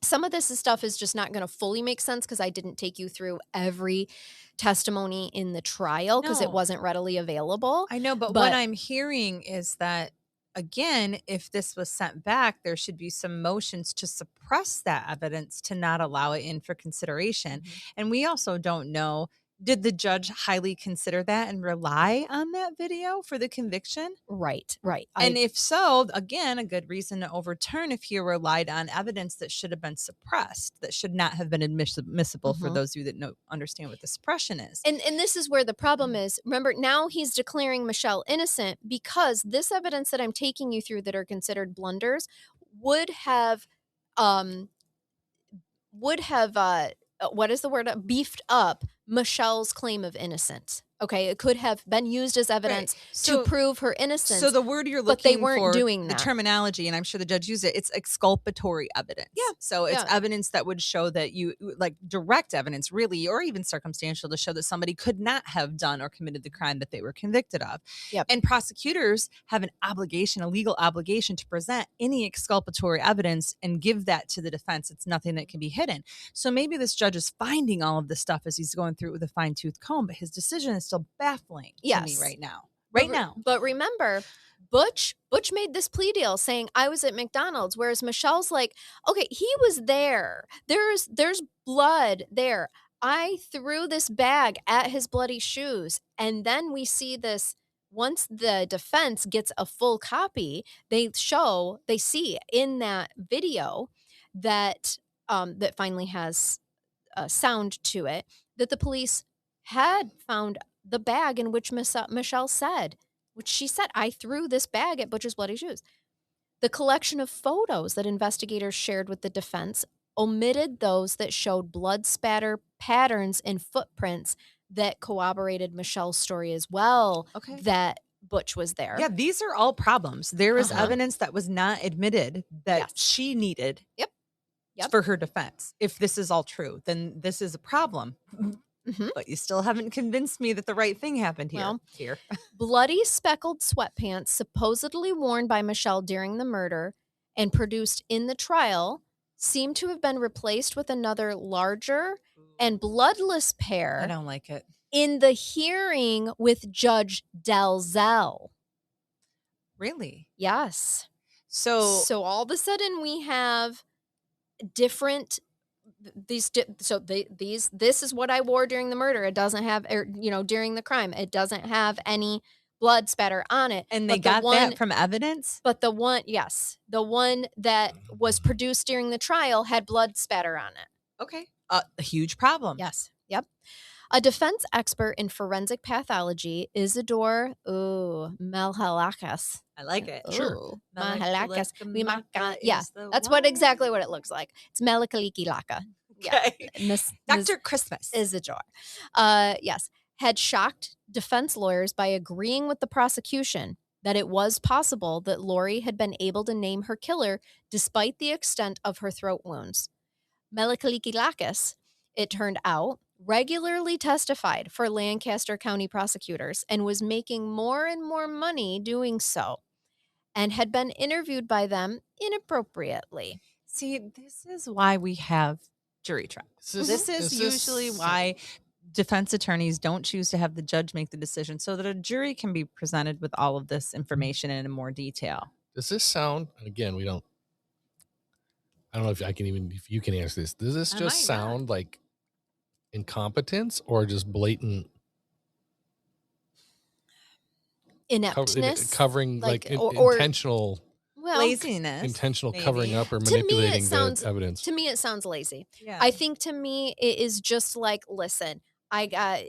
Some of this stuff is just not going to fully make sense because I didn't take you through every testimony in the trial because it No. wasn't readily available. I know, but what I'm hearing is that, again, if this was sent back, there should be some motions to suppress that evidence to not allow it in for consideration. And we also don't know, did the judge highly consider that and rely on that video for the conviction? Right. And if so, again, a good reason to overturn if you relied on evidence that should have been suppressed, that should not have been admissible for those of you that understand what the suppression is. And this is where the problem is. Remember, now he's declaring Michelle innocent because this evidence that I'm taking you through that are considered blunders would have what is the word? Beefed up Michelle's claim of innocence. Okay, it could have been used as evidence to So prove her innocence. So the word you're but they looking weren't for, doing the that. terminology, and I'm sure the judge used it, it's exculpatory evidence. Yeah, So it's yeah. evidence that would show that you, like direct evidence really, or even circumstantial to show that somebody could not have done or committed the crime that they were convicted of. Yep. And prosecutors have an obligation, a legal obligation to present any exculpatory evidence and give that to the defense. It's nothing that can be hidden. So maybe this judge is finding all of this stuff as he's going through it with a fine tooth comb, but his decision is still baffling to me right now. But remember, Butch made this plea deal saying I was at McDonald's, whereas Michelle's like, okay, he was there. There's blood there. I threw this bag at his bloody shoes. And then we see this once the defense gets a full copy, they see in that video that that finally has sound to it, that the police had found the bag in which Michelle said, which she said, I threw this bag at Butch's bloody shoes. The collection of photos that investigators shared with the defense omitted those that showed blood spatter patterns and footprints that corroborated Michelle's story as well, that Butch was there. Yeah, these are all problems. There is evidence that was not admitted that she needed for her defense. If this is all true, then this is a problem. But you still haven't convinced me that the right thing happened here. Well, bloody speckled sweatpants supposedly worn by Michelle during the murder and produced in the trial seem to have been replaced with another larger and bloodless pair. I don't like it. In the hearing with Judge Dalzell. Really? Yes. So all of a sudden we have different this is what I wore during the murder. It doesn't have, during the crime, it doesn't have any blood spatter on it. And they got that from evidence? But the one that was produced during the trial had blood spatter on it. Okay. A huge problem. Yes. Yep. A defense expert in forensic pathology, Isidore Melhalakis. I like it. Sure. Melhalakis. Yeah, that's exactly what it looks like. It's Melakaliki Laka. Yeah. Dr. Christmas. Isidore. Yes. Had shocked defense lawyers by agreeing with the prosecution that it was possible that Laurie had been able to name her killer despite the extent of her throat wounds. Melakaliki Lakis, it turned out, regularly testified for Lancaster County prosecutors and was making more and more money doing so, and had been interviewed by them inappropriately. See, this is why we have jury trials. This is usually why defense attorneys don't choose to have the judge make the decision, so that a jury can be presented with all of this information in more detail. Does this sound, and again, I don't know if you can answer this. Does this just sound like incompetence or just blatant ineptness, covering or intentional laziness, intentional maybe. Covering up or manipulating the evidence? To me, it sounds lazy. Yeah. I think to me, it is just like, listen, I got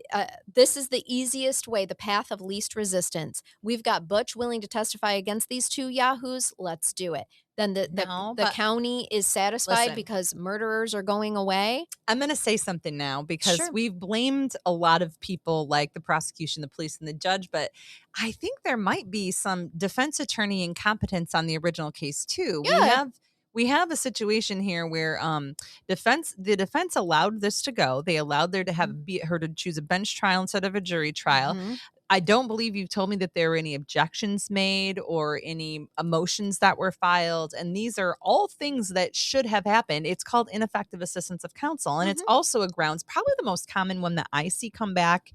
this is the easiest way, the path of least resistance. We've got Butch willing to testify against these two yahoos. Let's do it. Then the county is satisfied because murderers are going away. I'm going to say something now because we've blamed a lot of people like the prosecution, the police, and the judge, but I think there might be some defense attorney incompetence on the original case too. Yeah. We have a situation here where the defense allowed this to go. They allowed her to choose a bench trial instead of a jury trial. Mm-hmm. I don't believe you've told me that there were any objections made or any motions that were filed. And these are all things that should have happened. It's called ineffective assistance of counsel. And it's also a grounds, probably the most common one that I see come back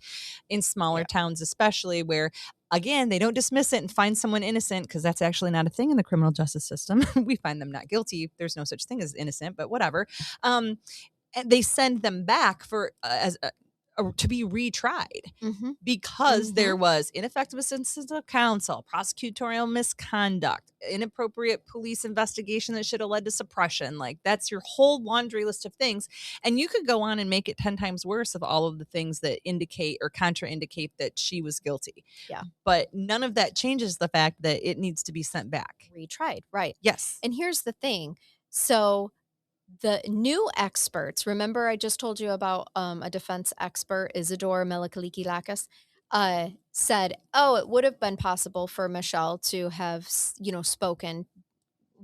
in smaller towns, especially where, again, they don't dismiss it and find someone innocent, because that's actually not a thing in the criminal justice system. We find them not guilty. There's no such thing as innocent, but whatever. And they send them back to be retried because there was ineffective assistance of counsel, prosecutorial misconduct, inappropriate police investigation that should have led to suppression. Like, that's your whole laundry list of things. And you could go on and make it 10 times worse of all of the things that indicate or contraindicate that she was guilty. Yeah. But none of that changes the fact that it needs to be sent back. Retried. Right. Yes. And here's the thing. So the new experts, remember I just told you about a defense expert, Isidore Melakaliki Lakis? said, "Oh, it would have been possible for Michelle to have, spoken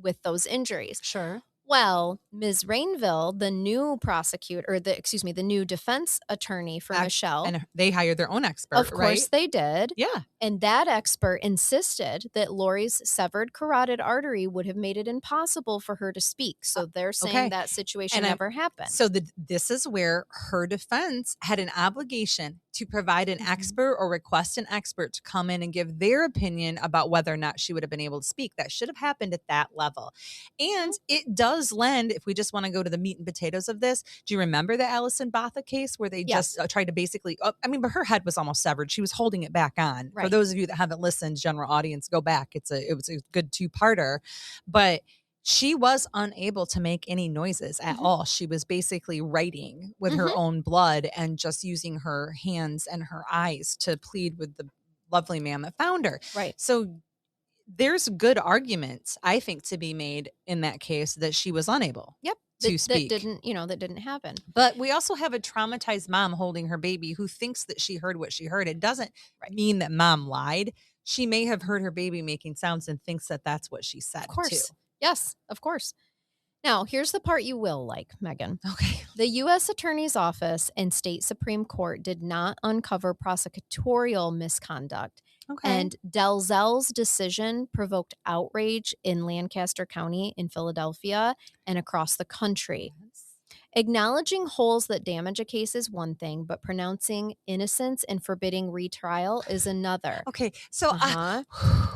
with those injuries." Sure. Well, Ms. Rainville, the new prosecutor, or the new defense attorney for Michelle, And they hired their own expert, of right? course they did. Yeah. And that expert insisted that Laurie's severed carotid artery would have made it impossible for her to speak. So they're saying okay. that situation And never happened. So this is where her defense had an obligation to provide an expert or request an expert to come in and give their opinion about whether or not she would have been able to speak. That should have happened at that level. And it does lend, if we just want to go to the meat and potatoes of this, do you remember the Allison Botha case where they Yes. just tried to basically, but her head was almost severed. She was holding it back on. For Right. those of you that haven't listened, general audience, go back. It was a good two-parter. But she was unable to make any noises at all. She was basically writing with her own blood and just using her hands and her eyes to plead with the lovely man that found her. Right. So there's good arguments, I think, to be made in that case that she was unable Yep. to speak. That didn't happen. But we also have a traumatized mom holding her baby who thinks that she heard what she heard. It doesn't mean that mom lied. She may have heard her baby making sounds and thinks that that's what she said, Of course. too. Yes, of course. Now, here's the part you will like, Megan. Okay. The U.S. Attorney's Office and State Supreme Court did not uncover prosecutorial misconduct. Okay. And Dalzell's decision provoked outrage in Lancaster County in Philadelphia and across the country. Acknowledging holes that damage a case is one thing, but pronouncing innocence and forbidding retrial is another. Okay, so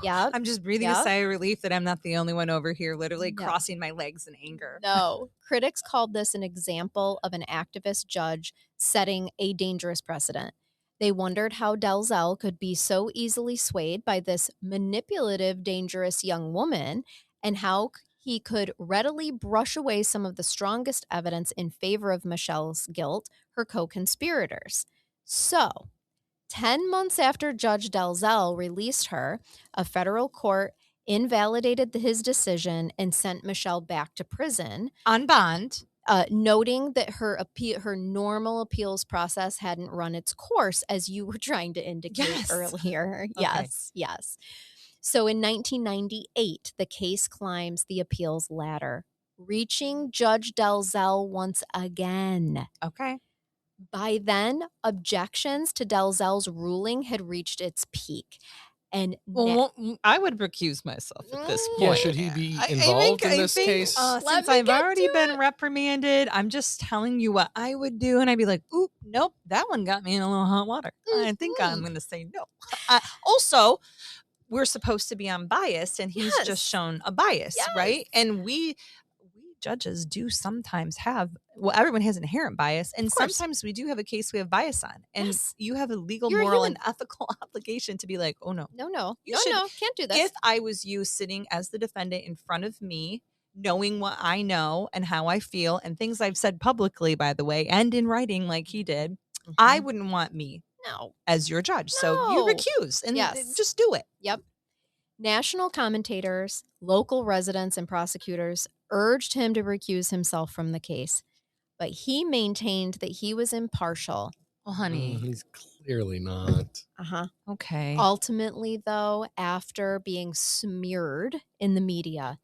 Yep. I'm just breathing a sigh of relief that I'm not the only one over here literally crossing my legs in anger. No. Critics called this an example of an activist judge setting a dangerous precedent. They wondered how Dalzell could be so easily swayed by this manipulative, dangerous young woman, and how he could readily brush away some of the strongest evidence in favor of Michelle's guilt, her co-conspirators. So, 10 months after Judge Dalzell released her, a federal court invalidated his decision and sent Michelle back to prison. On bond. Noting that her normal appeals process hadn't run its course, as you were trying to indicate earlier. Okay. Yes. So in 1998, the case climbs the appeals ladder, reaching Judge Dalzell once again. Okay. By then, objections to Dalzell's ruling had reached its peak. And I would recuse myself at this point. Yeah, should he be involved in this case? Since I've already been reprimanded, I'm just telling you what I would do. And I'd be like, oop, nope, that one got me in a little hot water. I think I'm going to say no. Also, we're supposed to be unbiased, and he's just shown a bias, right? And we judges do sometimes have, everyone has inherent bias, and sometimes we do have a case we have bias on, and you have a legal, moral, and ethical obligation to be like, oh no, can't do this. If I was you sitting as the defendant in front of me, knowing what I know and how I feel and things I've said publicly, by the way, and in writing like he did, I wouldn't want me as your judge. So you recuse and just do it. Yep. National commentators, local residents, and prosecutors urged him to recuse himself from the case, but he maintained that he was impartial. Well, honey. He's clearly not. Okay. Ultimately, though, after being smeared in the media,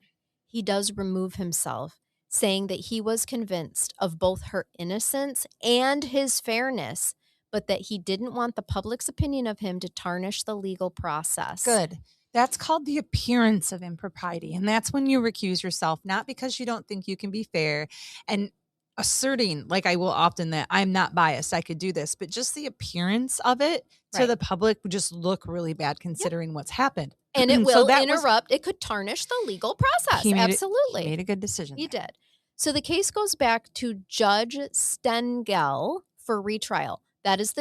he does remove himself, saying that he was convinced of both her innocence and his fairness, but that he didn't want the public's opinion of him to tarnish the legal process. Good. That's called the appearance of impropriety. And that's when you recuse yourself, not because you don't think you can be fair and asserting, like I will often, that I'm not biased, I could do this, but just the appearance of it to the public would just look really bad considering what's happened. And it will interrupt. It could tarnish the legal process. Absolutely. He made a good decision. He did. So the case goes back to Judge Stengel for retrial. That is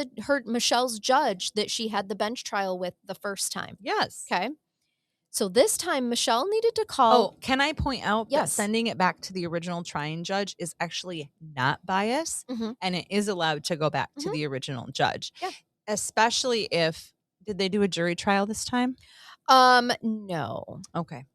Michelle's judge that she had the bench trial with the first time. Yes. Okay. So this time, Michelle needed to call. Oh, can I point out that sending it back to the original trying judge is actually not bias, and it is allowed to go back to the original judge, especially if, did they do a jury trial this time? No. Okay.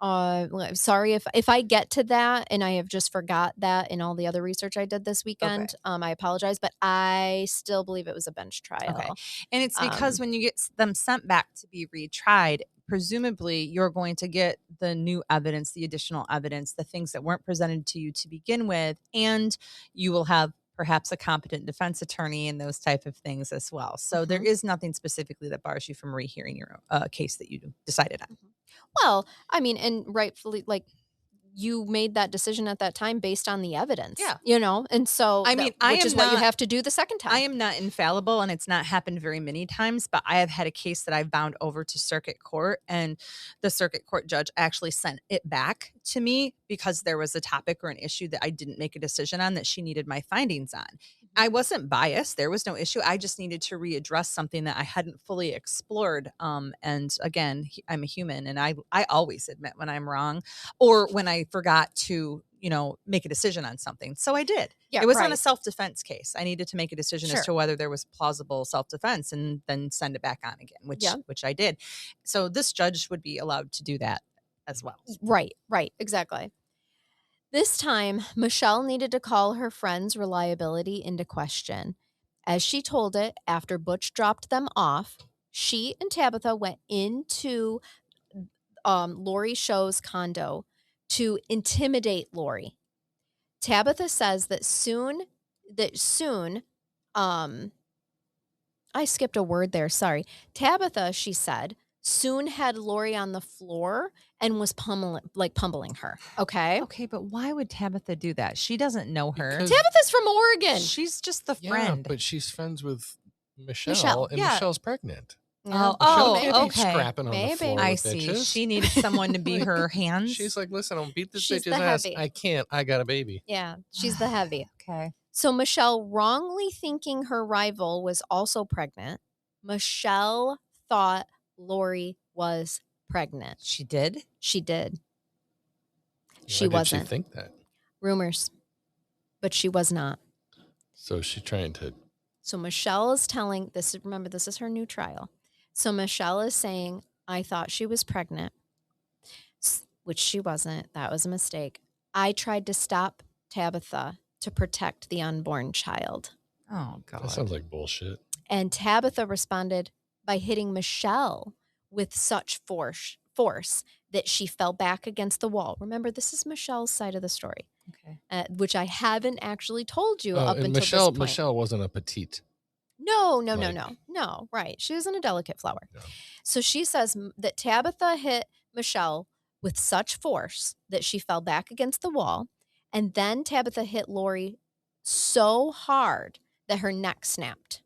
Sorry if I get to that and I have just forgot that in all the other research I did this weekend. I apologize, but I still believe it was a bench Okay. trial. And it's because when you get them sent back to be retried, presumably you're going to get the new evidence, the additional evidence, the things that weren't presented to you to begin with, and you will have perhaps a competent defense attorney and those type of things as well. So there is nothing specifically that bars you from rehearing your case that you decided on. Well, I mean, and rightfully, like, you made that decision at that time based on the evidence. Yeah. You know? And so, I mean, I which am is what you not- have to do the second time. I am not infallible, and it's not happened very many times, but I have had a case that I've bound over to circuit court, and the circuit court judge actually sent it back to me because there was a topic or an issue that I didn't make a decision on that she needed my findings on. I wasn't biased. There was no issue. I just needed to readdress something that I hadn't fully explored. And again, I'm a human, and I always admit when I'm wrong or when I forgot to, make a decision on something. So I did. Yeah, it was on a right. self-defense case. I needed to make a decision as to whether there was plausible self-defense and then send it back on again, which I did. So this judge would be allowed to do that as well. Right, exactly. This time, Michelle needed to call her friend's reliability into question. As she told it, after Butch dropped them off, she and Tabitha went into Laurie Show's condo to intimidate Laurie. Tabitha says that soon, I skipped a word there, sorry. Tabitha, she said, soon had Laurie on the floor and was pummeling her. Okay. Okay, but why would Tabitha do that? She doesn't know her. Because- Tabitha's from Oregon. She's just the Yeah, friend. but she's friends with Michelle, and yeah. Michelle's pregnant. Yeah. Michelle Oh, can't be okay. scrapping on the Maybe. floor I with see. bitches. She needed someone to be her hands. She's like, listen, I'm gonna beat this She's bitch's the ass. heavy. I can't. I got a baby. Yeah, she's the heavy. Okay. So Michelle, wrongly thinking her rival was also pregnant, Michelle thought Laurie was pregnant. She did? She did. She Why did wasn't. she think that? Rumors. But she was not. So she's trying to. So Michelle is telling this. Remember, this is her new trial. So Michelle is saying, I thought she was pregnant, which she wasn't. That was a mistake. I tried to stop Tabitha to protect the unborn child. Oh, God. That sounds like bullshit. And Tabitha responded by hitting Michelle with such force that she fell back against the wall. Remember, this is Michelle's side of the story, Okay. which I haven't actually told you up And until Michelle, this point. Michelle wasn't a petite. No. Right. She wasn't a delicate flower. No. So she says that Tabitha hit Michelle with such force that she fell back against the wall. And then Tabitha hit Laurie so hard that her neck snapped.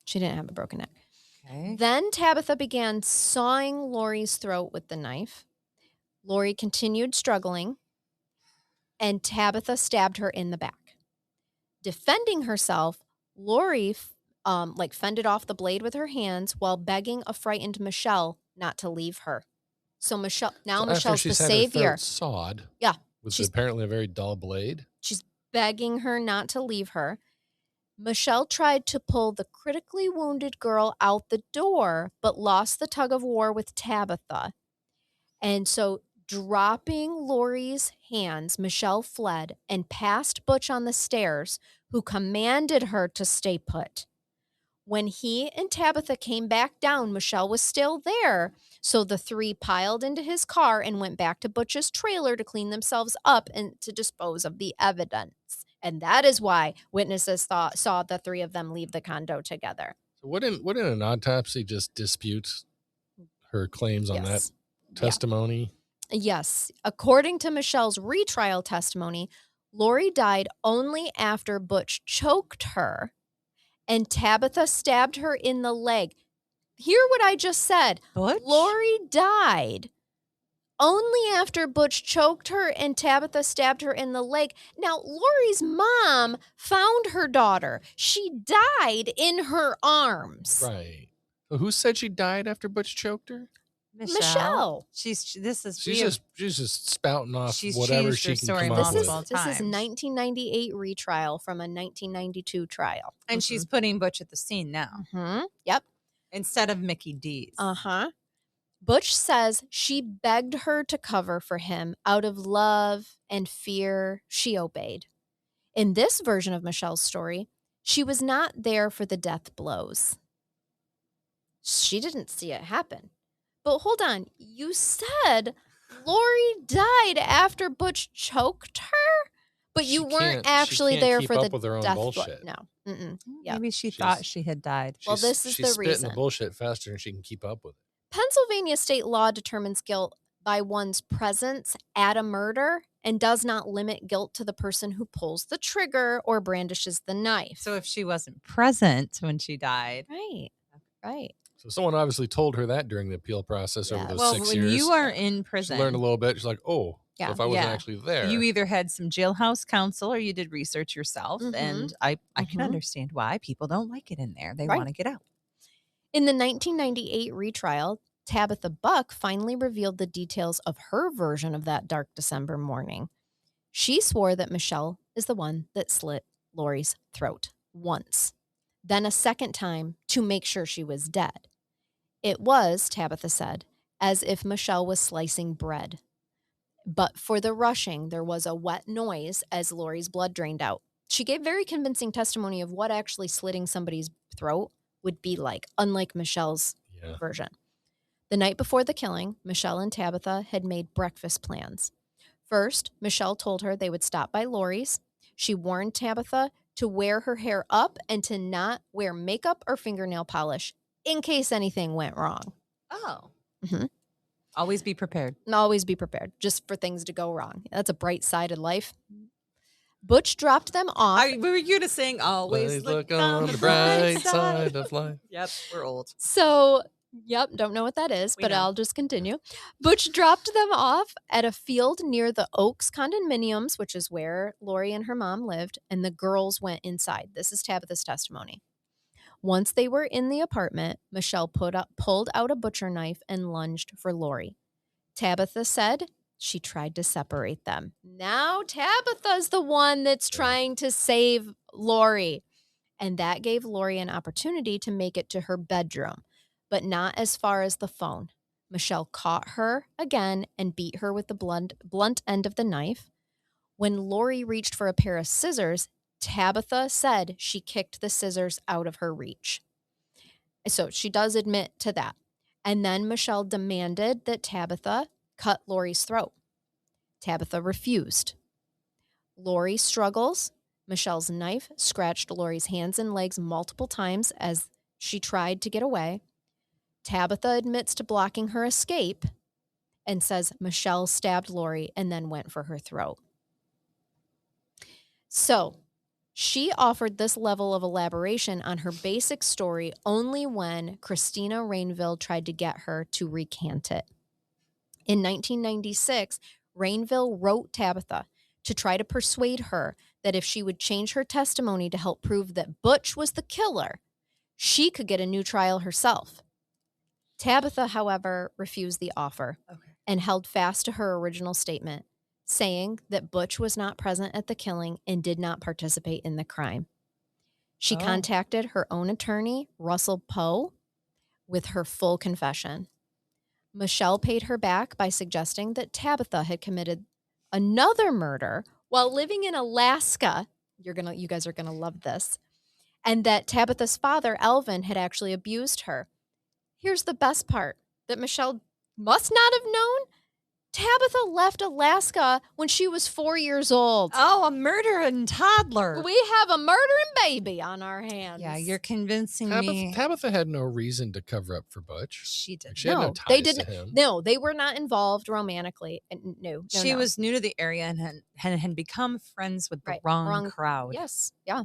She didn't have a broken neck. Okay. Then Tabitha began sawing Laurie's throat with the knife. Laurie continued struggling, and Tabitha stabbed her in the back. Defending herself, Laurie fended off the blade with her hands while begging a frightened Michelle not to leave her. So Michelle's the savior. Sawed. Yeah. With She's- apparently a very dull blade. She's begging her not to leave her. Michelle tried to pull the critically wounded girl out the door, but lost the tug of war with Tabitha. And so, dropping Laurie's hands, Michelle fled and passed Butch on the stairs, who commanded her to stay put. When he and Tabitha came back down, Michelle was still there. So the three piled into his car and went back to Butch's trailer to clean themselves up and to dispose of the evidence. And that is why witnesses saw the three of them leave the condo together. So wouldn't an autopsy just dispute her claims on that testimony? Yes. According to Michelle's retrial testimony, Laurie died only after Butch choked her and Tabitha stabbed her in the leg. Hear what I just said. Butch? Laurie died only after Butch choked her and Tabitha stabbed her in the leg. Now, Laurie's mom found her daughter. She died in her arms. Right. So who said she died after Butch choked her? Michelle. She's just spouting off She's whatever changed she her can story come up with. multiple This is times. 1998 retrial from a 1992 trial. And she's putting Butch at the scene now Mm-hmm. Yep. instead of Mickey D's. Uh-huh. Butch says she begged her to cover for him out of love and fear. She obeyed. In this version of Michelle's story, she was not there for the death blows. She didn't see it happen. But hold on, you said Laurie died after Butch choked her? But you weren't actually there for the death bullshit. No. Yep. Maybe she thought she had died. Well, this is the reason. She's spitting the bullshit faster than she can keep up with it. Pennsylvania state law determines guilt by one's presence at a murder and does not limit guilt to the person who pulls the trigger or brandishes the knife. So if she wasn't present when she died. Right. So someone obviously told her that during the appeal process over those 6 years. When you are in prison. She learned a little bit. She's like, oh, so if I wasn't actually there. You either had some jailhouse counsel or you did research yourself. And I can understand why people don't like it in there. They want to get out. In the 1998 retrial, Tabitha Buck finally revealed the details of her version of that dark December morning. She swore that Michelle is the one that slit Laurie's throat once, then a second time to make sure she was dead. It was, Tabitha said, as if Michelle was slicing bread. But for the rushing, there was a wet noise as Laurie's blood drained out. She gave very convincing testimony of what actually slitting somebody's throat would be like, unlike Michelle's version. The night before the killing, Michelle and Tabitha had made breakfast plans. First, Michelle told her they would stop by Laurie's. She warned Tabitha to wear her hair up and to not wear makeup or fingernail polish in case anything went wrong. Oh. Always be prepared. Always be prepared, just for things to go wrong. That's a bright side of life. Butch dropped them off. Were you to sing always look on the bright side of life? Yep, we're old. So, don't know what that is, but I'll just continue. Butch dropped them off at a field near the Oaks condominiums, which is where Laurie and her mom lived, and the girls went inside. This is Tabitha's testimony. Once they were in the apartment, Michelle pulled out a butcher knife and lunged for Laurie. Tabitha said she tried to separate them. Now Tabitha's the one that's trying to save Laurie. And that gave Laurie an opportunity to make it to her bedroom, but not as far as the phone. Michelle caught her again and beat her with the blunt end of the knife. When Laurie reached for a pair of scissors, Tabitha said she kicked the scissors out of her reach. So she does admit to that. And then Michelle demanded that Tabitha cut Laurie's throat. Tabitha refused. Laurie struggles. Michelle's knife scratched Laurie's hands and legs multiple times as she tried to get away. Tabitha admits to blocking her escape and says Michelle stabbed Laurie and then went for her throat. So she offered this level of elaboration on her basic story only when Christina Rainville tried to get her to recant it. In 1996, Rainville wrote Tabitha to try to persuade her that if she would change her testimony to help prove that Butch was the killer, she could get a new trial herself. Tabitha, however, refused the offer and held fast to her original statement, saying that Butch was not present at the killing and did not participate in the crime. She contacted her own attorney, Russell Poe, with her full confession. Michelle paid her back by suggesting that Tabitha had committed another murder while living in Alaska. You guys are gonna love this. And that Tabitha's father, Alvin, had actually abused her. Here's the best part that Michelle must not have known. Tabitha left Alaska when she was 4 years old. Oh, a murdering toddler. We have a murdering baby on our hands. Yeah, you're convincing me. Tabitha had no reason to cover up for Butch. She did. She had no ties they didn't. to him. No, they were not involved romantically. No, she was new to the area and had become friends with the wrong crowd. Yes, yeah.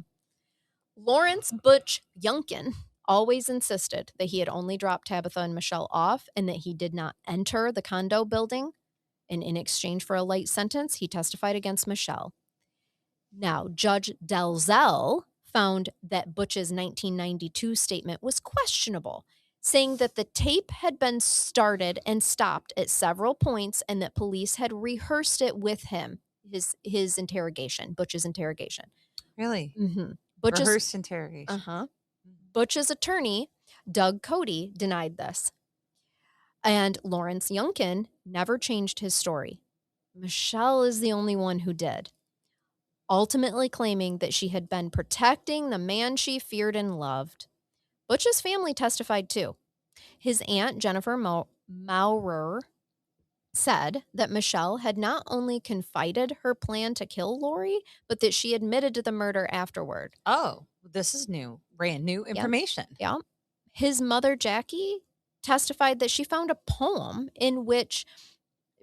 Lawrence Butch Yunkin always insisted that he had only dropped Tabitha and Michelle off and that he did not enter the condo building. And in exchange for a light sentence, he testified against Michelle. Now, Judge Dalzell found that Butch's 1992 statement was questionable, saying that the tape had been started and stopped at several points and that police had rehearsed it with him, his interrogation, Butch's interrogation. Really? Mm-hmm. Rehearsed interrogation. Uh-huh. Butch's attorney, Doug Cody, denied this. And Lawrence Yunkin never changed his story. Michelle is the only one who did, ultimately claiming that she had been protecting the man she feared and loved. Butch's family testified too. His aunt, Jennifer Maurer, said that Michelle had not only confided her plan to kill Laurie, but that she admitted to the murder afterward. Oh, this is new, brand new information. Yeah. His mother, Jackie, testified that she found a poem in which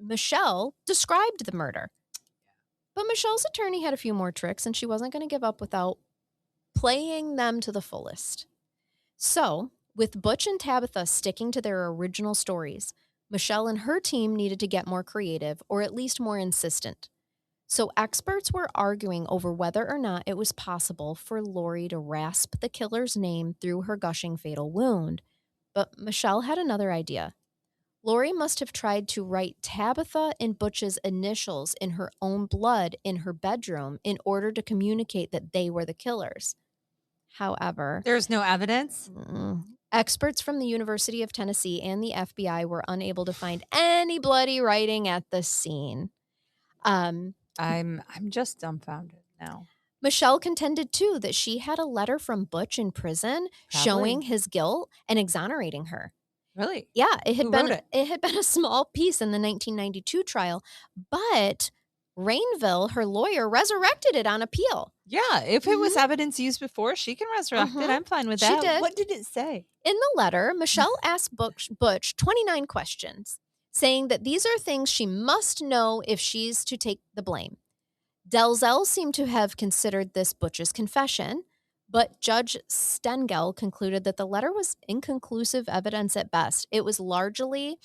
Michelle described the murder. But Michelle's attorney had a few more tricks, and she wasn't going to give up without playing them to the fullest. So, with Butch and Tabitha sticking to their original stories, Michelle and her team needed to get more creative, or at least more insistent. So experts were arguing over whether or not it was possible for Laurie to rasp the killer's name through her gushing fatal wound. But Michelle had another idea. Laurie must have tried to write Tabitha and Butch's initials in her own blood in her bedroom in order to communicate that they were the killers. However, there's no evidence. Experts from the University of Tennessee and the FBI were unable to find any bloody writing at the scene. I'm just dumbfounded now. Michelle contended too that she had a letter from Butch in prison showing his guilt and exonerating her. Really? Yeah, it had Who wrote it? It had been a small piece in the 1992 trial, but Rainville, her lawyer, resurrected it on appeal. Yeah, if it was evidence used before, she can resurrect it. I'm fine with that. She did. What did it say? In the letter, Michelle asked Butch 29 questions, saying that these are things she must know if she's to take the blame. Delzell seemed to have considered this Butch's confession, but Judge Stengel concluded that the letter was inconclusive evidence at best. It was largely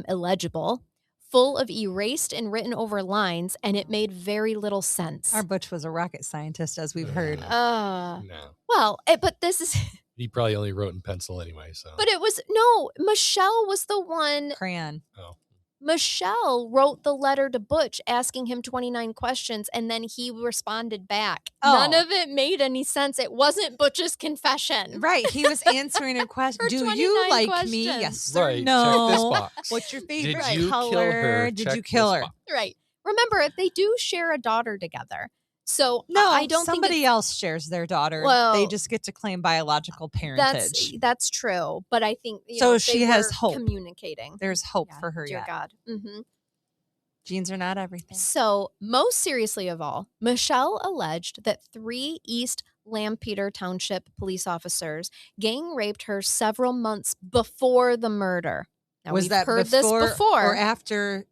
illegible, full of erased and written over lines, and it made very little sense. Our Butch was a rocket scientist, as we've heard. No. Well, but this is... He probably only wrote in pencil anyway, so. But it was... No, Michelle was the one... Crayon. Oh. Michelle wrote the letter to Butch asking him 29 questions, and then he responded back. Oh. None of it made any sense. It wasn't Butch's confession. Right. He was answering a question. Do you like me? Yes or right. no? Check this box. What's your favorite Did you color? kill her? Did Check you kill this her? box. Right. Remember, they do share a daughter together. So No, I don't somebody think else shares their daughter. Well, they just get to claim biological parentage. That's true. But I think she has hope. Communicating. There's hope for her Dear yet. God. Mm-hmm. Genes are not everything. So, most seriously of all, Michelle alleged that 3 East Lampeter Township police officers gang raped her several months before the murder. Now, Was we've that heard before, this before or after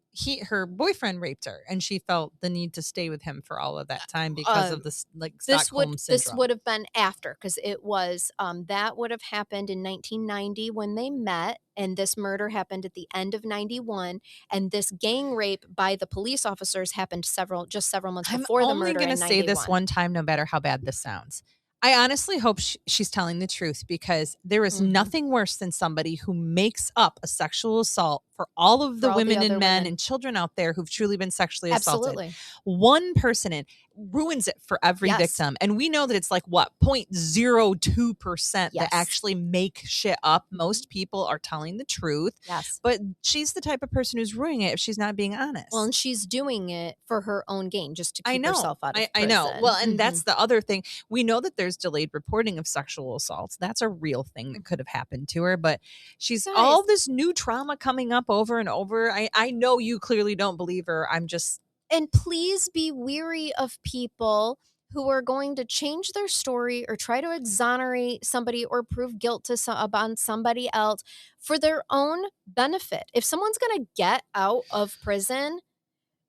her boyfriend raped her, and she felt the need to stay with him for all of that time because of this Stockholm syndrome? This would have been after, because it was that would have happened in 1990 when they met, and this murder happened at the end of 91, and this gang rape by the police officers happened several months before the murder. I'm only going to say this one time, no matter how bad this sounds. I honestly hope she's telling the truth, because there is nothing worse than somebody who makes up a sexual assault for all of the women and men and children out there who've truly been sexually assaulted. Absolutely. One person ruins it for every victim. And we know that it's like, what, 0.02% that actually make shit up. Most people are telling the truth. Yes. But she's the type of person who's ruining it if she's not being honest. Well, and she's doing it for her own gain, just to keep herself out of prison. I know. Well, and that's the other thing. We know that there's delayed reporting of sexual assaults. That's a real thing that could have happened to her. But she's all this new trauma coming up over and over. I know you clearly don't believe her. I'm just... And please be weary of people who are going to change their story or try to exonerate somebody or prove guilt on somebody else for their own benefit. If someone's going to get out of prison,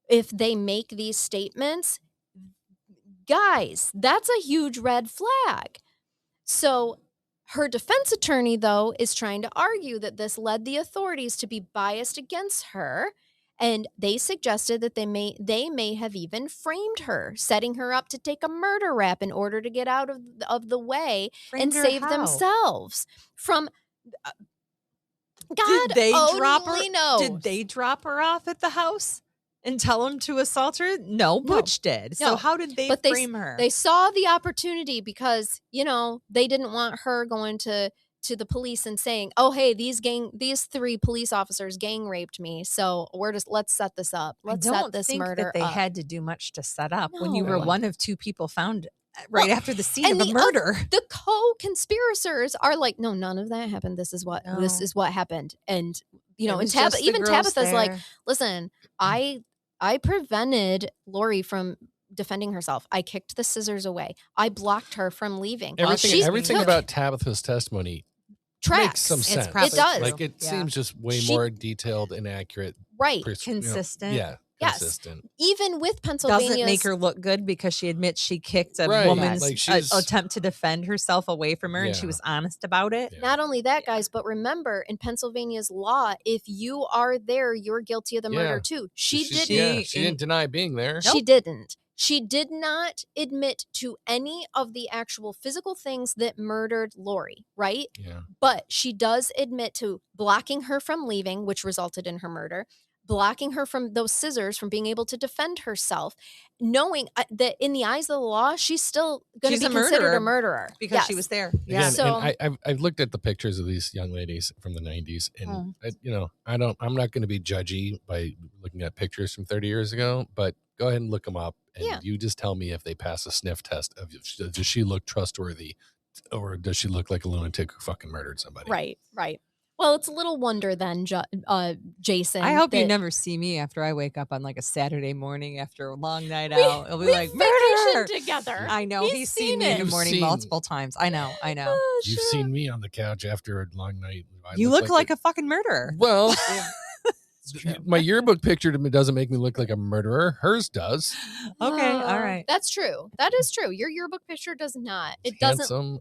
if they make these statements, guys, that's a huge red flag. So her defense attorney, though, is trying to argue that this led the authorities to be biased against her. And they suggested that they may have even framed her, setting her up to take a murder rap in order to get out of the way and save themselves from. God only knows. Did they drop her off at the house and tell him to assault her? No, Butch did. So how did they frame her? They saw the opportunity because, they didn't want her going to to the police and saying, "Oh, hey, these 3 police officers gang raped me. So let's set this up. I Let's set don't this think murder that they up." had to do much to set up when you were No. one of 2 people found right Well, after the scene and of a murder. the co-conspirators are like, "No, none of that happened. This is what happened." And It and was just the even girls Tabitha's like, there. "Listen, I prevented Laurie from defending herself. I kicked the scissors away. I blocked her from leaving." Everything about Tabitha's testimony tracks. makes some sense. It's probably It does. Like it seems just way more detailed and accurate. Right. Consistent. Yeah. Yes. Consistent. Even with Pennsylvania's Doesn't make her look good because she admits she kicked a Right, woman's like she's- attempt to defend herself away from her, and she Yeah. was honest about it. Yeah. Not only that, guys, but remember, in Pennsylvania's law, if you are there, you're guilty of the murder too. She didn't deny being there. She didn't. She did not admit to any of the actual physical things that murdered Laurie, right? Yeah. But she does admit to blocking her from leaving, which resulted in her murder, blocking her from those scissors from being able to defend herself, knowing that in the eyes of the law, she's still going to be considered a murderer because she was there. Yeah. Again, So- and I've looked at the pictures of these young ladies from the 90s, and I'm not going to be judgy by looking at pictures from 30 years ago, but go ahead and look them up, and you just tell me if they pass a sniff test of does she look trustworthy, or does she look like a lunatic who fucking murdered somebody? Right. Well, it's a little wonder then, Jason. I hope you never see me after I wake up on like a Saturday morning after a long night out. It'll be we like, vacationed murder! together. I know. He's seen me in the morning multiple times. I know. You've seen me on the couch after a long night. You look like a fucking murderer. Well, my yearbook picture doesn't make me look like a murderer. Hers does. Okay, all right. That's true. That is true. Your yearbook picture does not. It Handsome,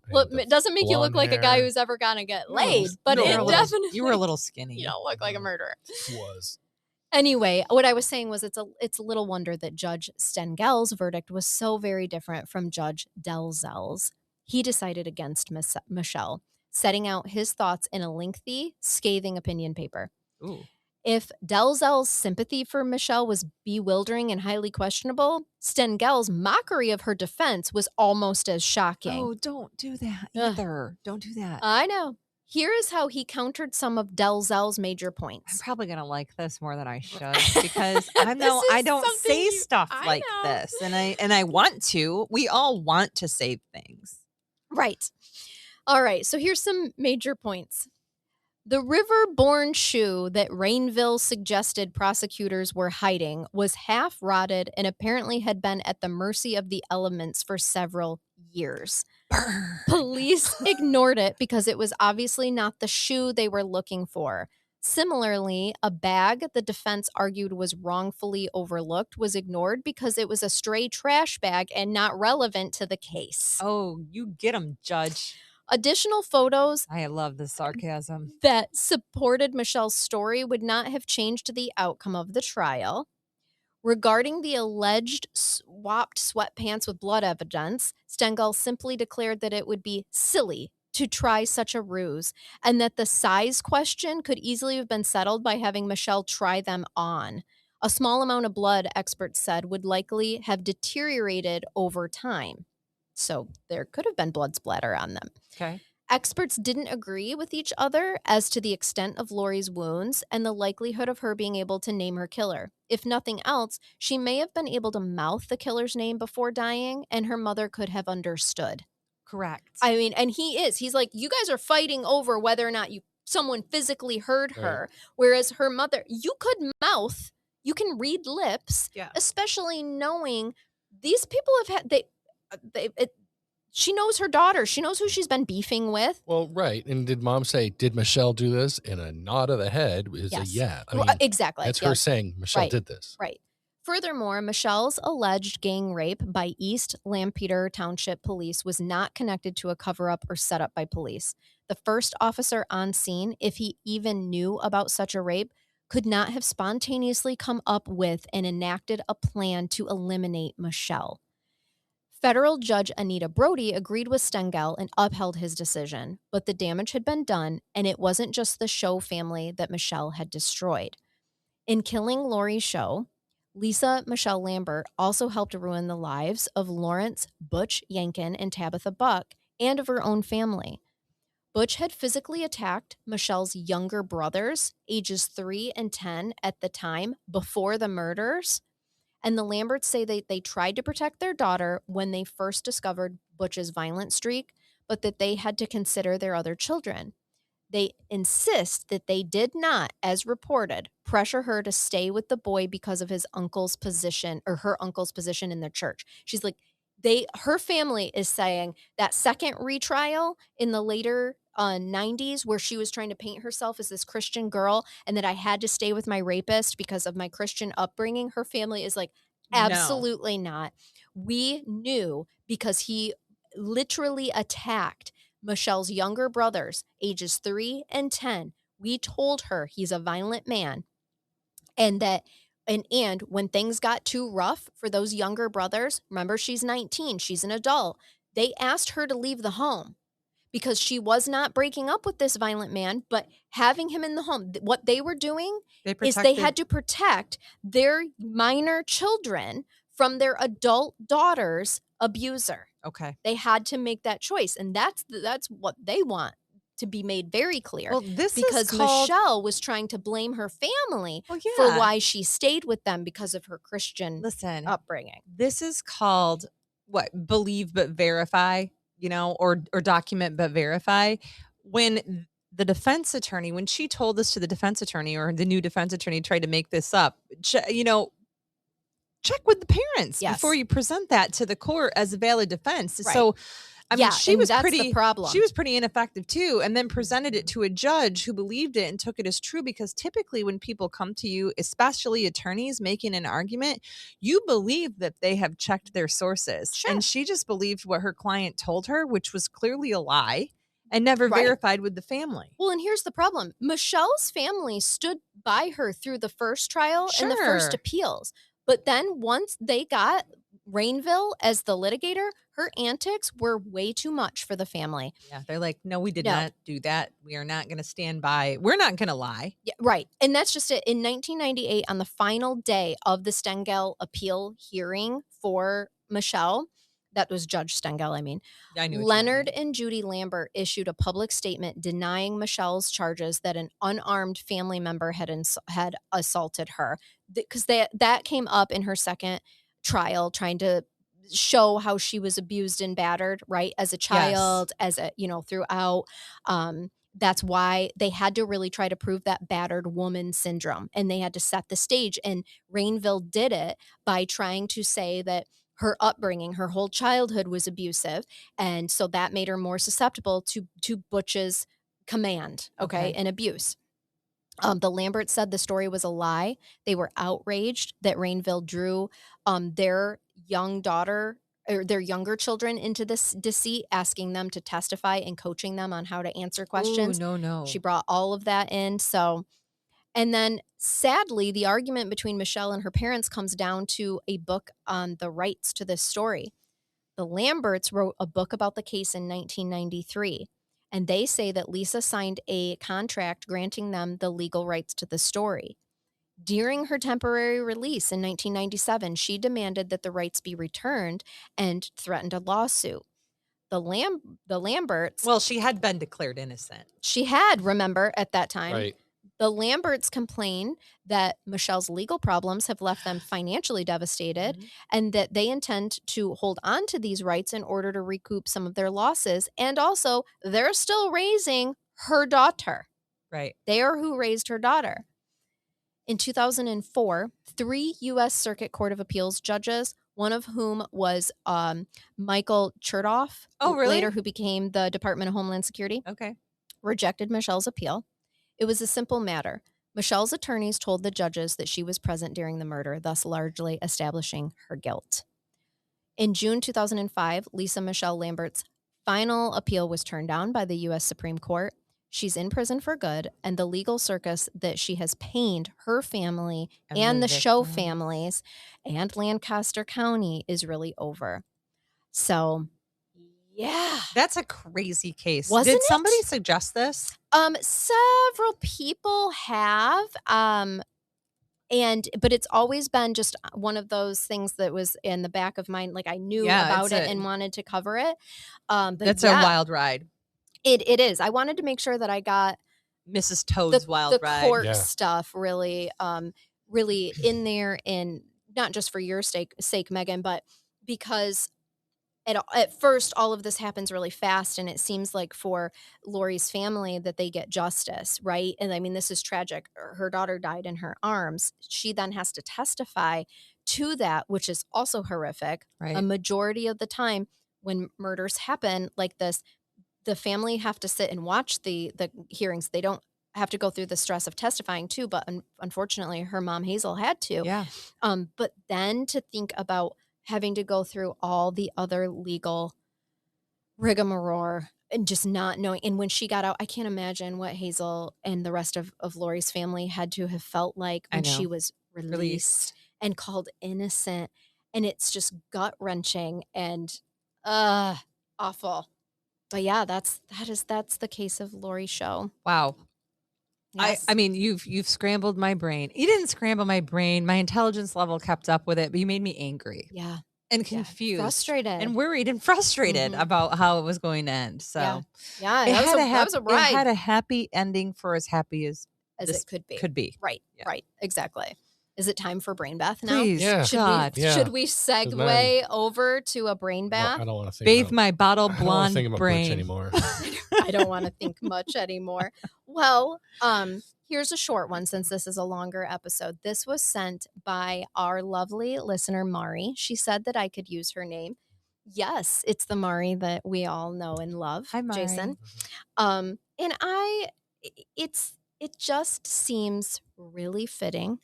doesn't make you look like a guy who's ever gonna get laid, but it definitely you were a little skinny. You don't look like a murderer. Was. Anyway, what I was saying was it's a little wonder that Judge Stengel's verdict was so very different from Judge Delzell's. He decided against Michelle, setting out his thoughts in a lengthy, scathing opinion paper. Ooh. If Delzell's sympathy for Michelle was bewildering and highly questionable, Stengel's mockery of her defense was almost as shocking. Oh, don't do that either. Don't do that. I know. Here is how he countered some of Delzell's major I'm points. probably going to like this more than I should because I don't say stuff like this, and I want to. We all want to say things. Right. All right. So here's some major points. The river-borne shoe that Rainville suggested prosecutors were hiding was half rotted and apparently had been at the mercy of the elements for several years. Burn. Police ignored it because it was obviously not the shoe they were looking for. Similarly, a bag the defense argued was wrongfully overlooked was ignored because it was a stray trash bag and not relevant to the case. Oh, you get him, Judge. Additional photos I love the sarcasm that supported Michelle's story would not have changed the outcome of the trial. Regarding the alleged swapped sweatpants with blood evidence, Stengel simply declared that it would be silly to try such a ruse and that the size question could easily have been settled by having Michelle try them on. A small amount of blood, experts said, would likely have deteriorated over time. So there could have been blood splatter on them. Okay. Experts didn't agree with each other as to the extent of Laurie's wounds and the likelihood of her being able to name her killer. If nothing else, she may have been able to mouth the killer's name before dying, and her mother could have understood. Correct. I mean, and he's like, you guys are fighting over whether or not someone physically heard her, whereas her mother, you could mouth, you can read lips, especially knowing these people have had, she knows her daughter. She knows who she's been beefing with. Well, right. And did mom say, did Michelle do this? And a nod of the head is a yeah. I mean, exactly. That's her saying Michelle did this. Right. Furthermore, Michelle's alleged gang rape by East Lampeter Township Police was not connected to a cover-up or setup by police. The first officer on scene, if he even knew about such a rape, could not have spontaneously come up with and enacted a plan to eliminate Michelle. Federal Judge Anita Brody agreed with Stengel and upheld his decision, but the damage had been done, and it wasn't just the Show family that Michelle had destroyed. In killing Laurie Show, Lisa Michelle Lambert also helped ruin the lives of Lawrence Butch Yunkin and Tabitha Buck and of her own family. Butch had physically attacked Michelle's younger brothers, ages 3 and 10 at the time, before the murders. And the Lamberts say they tried to protect their daughter when they first discovered Butch's violent streak, but that they had to consider their other children. They insist that they did not, as reported, pressure her to stay with the boy because of his uncle's position or her uncle's position in the church. She's like, her family is saying that second retrial in the later 90s, where she was trying to paint herself as this Christian girl and that I had to stay with my rapist because of my Christian upbringing. Her family is like, No. absolutely not. We knew because he literally attacked Michelle's younger brothers, ages 3 and 10. We told her he's a violent man, and that and when things got too rough for those younger brothers, remember she's 19, she's an adult. They asked her to leave the home because she was not breaking up with this violent man, but having him in the home. What they were doing is they had to protect their minor children from their adult daughter's abuser. Okay. They had to make that choice, and that's what they want to be made very clear. Well, this because is called, Michelle was trying to blame her family well, for yeah. why she stayed with them because of her Christian upbringing. This is called what? Believe but verify, you know, or document but verify. When the defense attorney, when she told this to the defense attorney, or the new defense attorney tried to make this up, you know, check with the parents before you present that to the court as a valid defense. Right. So, I mean, she was that's pretty the problem. She was pretty ineffective too, and then presented it to a judge who believed it and took it as true. Because typically, when people come to you, especially attorneys making an argument, you believe that they have checked their sources, Sure. and she just believed what her client told her, which was clearly a lie, and never verified with the family. Well, and here's the problem. Michelle's family stood by her through the first trial and the first appeals. But then once they got Rainville as the litigator, her antics were way too much for the family. Yeah, they're like, no, we did not do that. We are not going to stand by. We're not going to lie. Yeah, right. And that's just it. In 1998, on the final day of the Stengel appeal hearing for Michelle, that was Judge Stengel, I mean. Leonard and Judy Lambert issued a public statement denying Michelle's charges that an unarmed family member had assaulted her. Because that came up in her second trial, trying to show how she was abused and battered, right, as a child, as a, you know, throughout. That's why they had to really try to prove that battered woman syndrome, and they had to set the stage. And Rainville did it by trying to say that her upbringing, her whole childhood was abusive, and so that made her more susceptible to Butch's command, and abuse. The Lamberts said the story was a lie. They were outraged that Rainville drew their young daughter or their younger children into this deceit, asking them to testify and coaching them on how to answer questions. Ooh, no. She brought all of that in. So, and then sadly, the argument between Michelle and her parents comes down to a book on the rights to this story. The Lamberts wrote a book about the case in 1993. And they say that Lisa signed a contract granting them the legal rights to the story. During her temporary release in 1997, she demanded that the rights be returned and threatened a lawsuit. The Lamberts... Well, she had been declared innocent. She had, remember, at that time. Right. The Lamberts complain that Michelle's legal problems have left them financially devastated, and that they intend to hold on to these rights in order to recoup some of their losses. And also, they're still raising her daughter. Right. They are who raised her daughter. In 2004, 3 U.S. Circuit Court of Appeals judges, one of whom was Michael Chertoff, later who became the Department of Homeland Security, rejected Michelle's appeal. It was a simple matter. Michelle's attorneys told the judges that she was present during the murder, thus largely establishing her guilt. In June 2005, Lisa Michelle Lambert's final appeal was turned down by the U.S. Supreme Court. She's in prison for good, and the legal circus that she has pained her family and the Show families and Lancaster County is really over. So... yeah. That's a crazy case. Wasn't Did somebody suggest this? Several people have. But it's always been just one of those things that was in the back of mind. Like I knew about it and wanted to cover it. That's a wild ride. It is. I wanted to make sure that I got Mrs. Toad's Wild the Ride. court Yeah. stuff really really in there, and not just for your sake, Megan, but because at first all of this happens really fast, and it seems like for Laurie's family that they get justice, right? And I mean, this is tragic. Her daughter died in her arms. She then has to testify to that, which is also horrific. Right. A majority of the time when murders happen like this, the family have to sit and watch the hearings. They don't have to go through the stress of testifying too, but unfortunately her mom Hazel had to. Yeah. But then to think about having to go through all the other legal rigmarole and just not knowing. And when she got out, I can't imagine what Hazel and the rest of Laurie's family had to have felt like when she was released and called innocent. And it's just gut wrenching and awful. But yeah, that's the case of Laurie Show. Wow. Yes. I mean, you've scrambled my brain. You didn't scramble my brain. My intelligence level kept up with it, but you made me angry. Yeah. And confused. Frustrated. And worried and frustrated about how it was going to end. So yeah, that was a ride. It had a happy ending for as happy as it could be. Could be. Right. Yeah. Right. Exactly. Is it time for brain bath now? Please, Yeah. Should we segue over to a brain bath? I don't want to think bathe about, my bottle I don't wanna blonde think about brain Butch anymore. I don't want to think much anymore. Well, here's a short one since this is a longer episode. This was sent by our lovely listener, Mari. She said that I could use her name. Yes, it's the Mari that we all know and love. Hi, Mari. Jason. And it just seems really fitting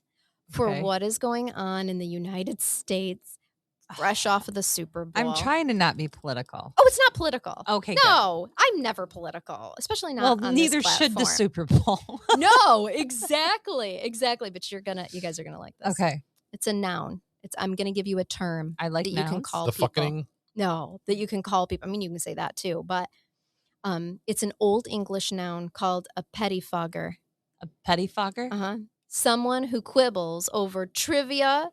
for what is going on in the United States, fresh off of the Super Bowl. I'm trying to not be political. Oh, it's not political. Okay. No, I'm never political, especially not. Well, on neither this should the platform. Super Bowl. No, exactly. But you guys are gonna like this. Okay. It's a noun. I'm gonna give you a term. I like that you can nouns. call The people. fucking. No, that you can call people. I mean, you can say that too, but it's an Old English noun called a pettifogger. A pettifogger? Someone who quibbles over trivia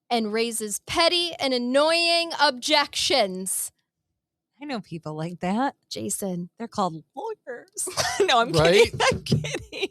and raises petty and annoying objections. I know people like that. Jason. They're called lawyers. No, I'm Right? kidding. I'm kidding.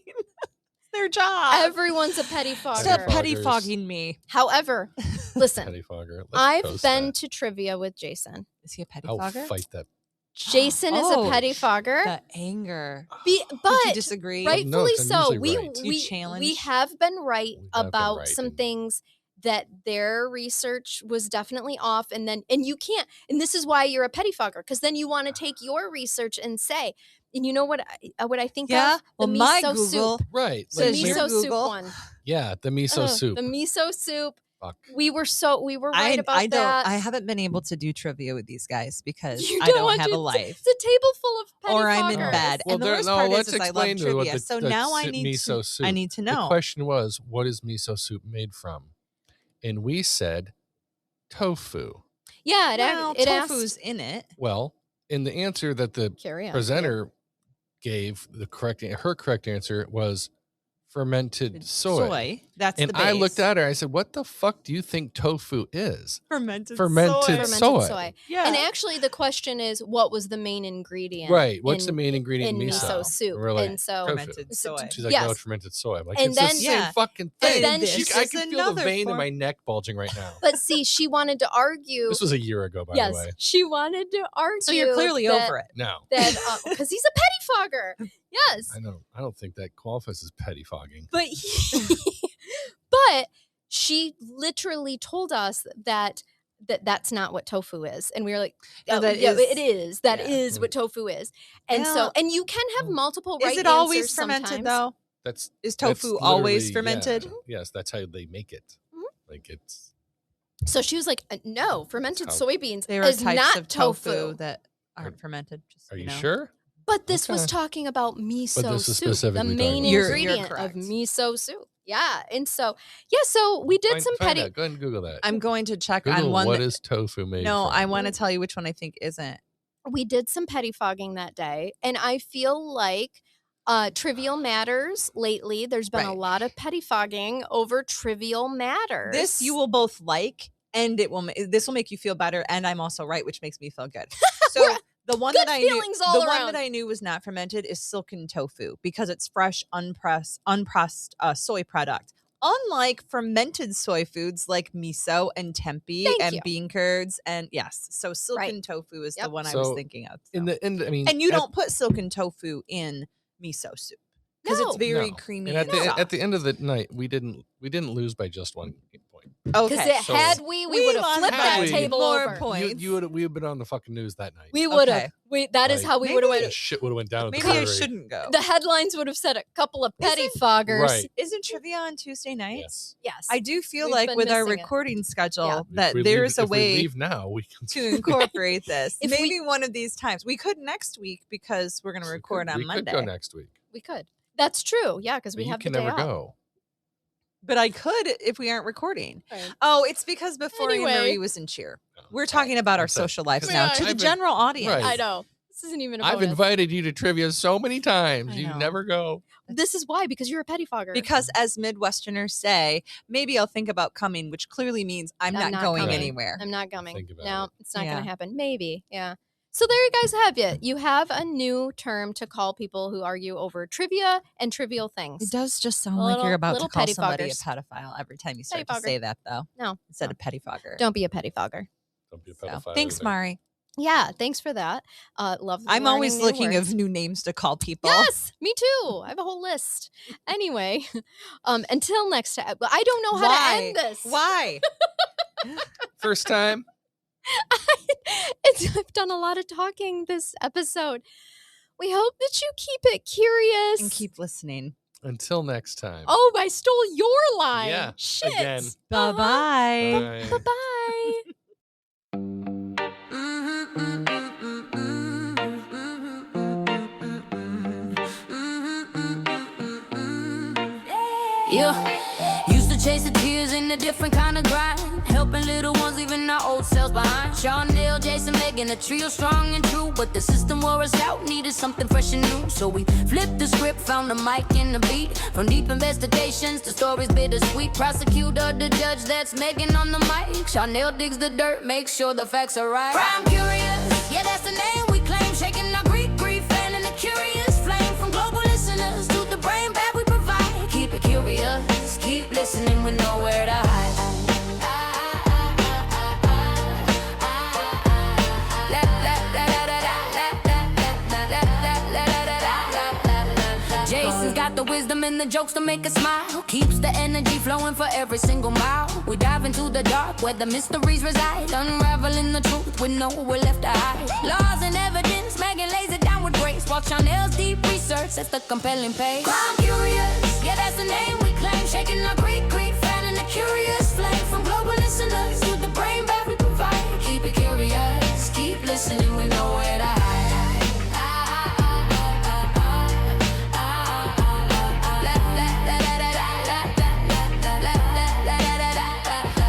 Their job. Everyone's a pettifogger. Stop pettifogging me. However, listen, Pettifogger. Let's I've post been that. to trivia with Jason. Is he a I'll pettifogger? fight that. Jason is a pettifogger. The anger. But Did you disagree? rightfully No, I'm so. usually We right. You we challenge? we have been right We have been about right, some and- things that their research was definitely off, and you can't. And this is why you're a pettifogger, because then you want to take your research and say, and you know what I think Yeah. of? The Well, my miso Google. soup. Right. The Says your miso soup Google. one. Yeah, the miso Ugh, soup. The miso soup. Fuck. We were right about that. I haven't been able to do trivia with these guys because You I don't want have to- a life. It's a table full of pettifoggers. Or I'm in bed. Well, And the there- worst no, part let's is I love explain to what trivia. So the now I need miso to. soup. I need to The know. question was, what is miso soup made from? And we said tofu. Yeah, Well, it tofu's asked. in it. Well, in the answer that the Carry on. presenter gave, her correct answer was fermented soy. That's And the base. I looked at her. I said, "What the fuck do you think tofu is?" fermented Fermented soy. Yeah. And actually, the question is, what was the main ingredient? Right. What's the in- main ingredient in in miso soup? We're like, And so, tofu. fermented soy. She's like, Yes. no, it's fermented soy. I'm like, And it's then- the same Yeah. fucking And thing. then this I is can feel the another vein in form- my neck bulging right now. but see, she wanted to argue. This was a year ago, by the yes, way. she wanted to argue. So you're clearly that, over it. No, That because he's a pettifogger. Yes, I don't think that qualifies as pettifogging. but but she literally told us that's not what tofu is, and we were like, No, oh, that yeah, is- it is. That yeah. is what tofu is, and Yeah. and you can have multiple right Is it always answers fermented sometimes. though? That's Is that's tofu always literally- fermented? Yeah. Yes, that's how they make it. Mhm. Like it's So she was like, no, fermented That's how- soybeans There are is types not of tofu that aren't fermented. Just so Are you know. sure? But this was Okay. talking about miso this is soup, the specifically main talking about- ingredient You're of correct. miso soup. Yeah, and so we did some Find petty. out. Go ahead and Google that. I'm going to check Google on one. what that- is tofu made no, from. I want to tell you which one I think isn't. We did some pettifogging that day, and I feel like trivial matters lately. There's been a Right. lot of pettifogging over trivial matters. This you will both like, and this will make you feel better. And I'm also right, which makes me feel good. So The one Good that I feelings knew, all the one around. that I knew was not fermented is silken tofu because it's fresh, unpressed soy product. Unlike fermented soy foods like miso and tempeh Thank and you. bean curds, and yes, so silken tofu is the one I was thinking of. In the end, I mean, and you don't put silken tofu in miso soup because it's very creamy and and soft. at the end of the night, we didn't lose by just 1 point. Okay, had we would have flipped that table more over. points. We would have been on the fucking news that night. We would have. Okay. That is how we would have went. Shit would have went down. Maybe I shouldn't go. The headlines would have said a couple of pettifoggers. Right. Isn't trivia on Tuesday nights? Yes. I do feel We've like been with our missing it. recording schedule If that we there's leave, a way If we leave now, we can to incorporate this. If Maybe one of these times. We could next week because we're going to record on Monday. We could go next week. We could. That's true. Yeah, because we But have you the can day never off. go. But I could if we aren't recording. Right. Oh, it's because before Anyway. Anne-Marie was in cheer. We're talking about our That's it. social lives Because now Yeah, to the I've been- general audience. Right. I know. This isn't even a I've bonus. invited you to trivia so many times. I You know. never go. This is why, because you're a pettifogger. Because as Midwesterners say, maybe I'll think about coming, which clearly means I'm not going coming. anywhere. I'm not coming. Think about No, it. it's not Yeah. going to happen. Maybe. Yeah. So there you guys have it. You have a new term to call people who argue over trivia and trivial things. It does just sound Little- like you're about to little call somebody a pettifoggers. pedophile every time you start to Pettifogger. say that, though. No. Instead no. of pettifogger. Don't be a pettifogger. Don't be a So, pedophile. thanks, either. Mari. Yeah, thanks for that. Love I'm learning always new looking words. of new names to call people. Yes, me too. I have a whole list. Anyway, until next time. I don't know how to end this. Why? First time. I've done a lot of talking this episode. We hope that you keep it curious. And keep listening. Until next time. Oh, I stole your line. Yeah, Shit. again. Bye-bye. Bye. Bye-bye. Yeah, used to chase the tears in a different kind of grind, helping little ones leaving our old selves behind. Charnell, Jason, Megan, a trio strong and true, but the system wore us out, needed something fresh and new. So we flipped the script, found the mic and the beat. From deep investigations to stories bittersweet. Prosecutor, the judge, that's Megan on the mic. Charnell digs the dirt, makes sure the facts are right. Crime curious, yeah, that's the name we claim. Shaking our Greek grief, fanning the curious flame. From global listeners to the brain bag we provide. Keep it curious, keep listening with nowhere to hide. Jason's got the wisdom and the jokes to make us smile. Keeps the energy flowing for every single mile. We dive into the dark where the mysteries reside. Unraveling the truth with nowhere left to hide. Laws and evidence, Megan lays it down with grace. While Charnell's deep research sets the compelling pace. Crime curious, yeah, that's the name we claim. Shaking our Greek grief, fanning the curious flame. From global listeners to the brain bag we provide. Keep it curious, keep listening with nowhere to hide.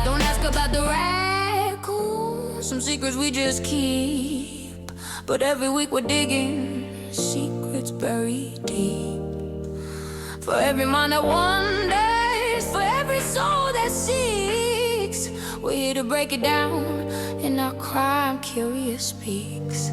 Don't ask about the raccoon, some secrets we just keep. But every week we're digging secrets buried deep. For every mind that wonders, for every soul that seeks, we're here to break it down in our crime curious speaks.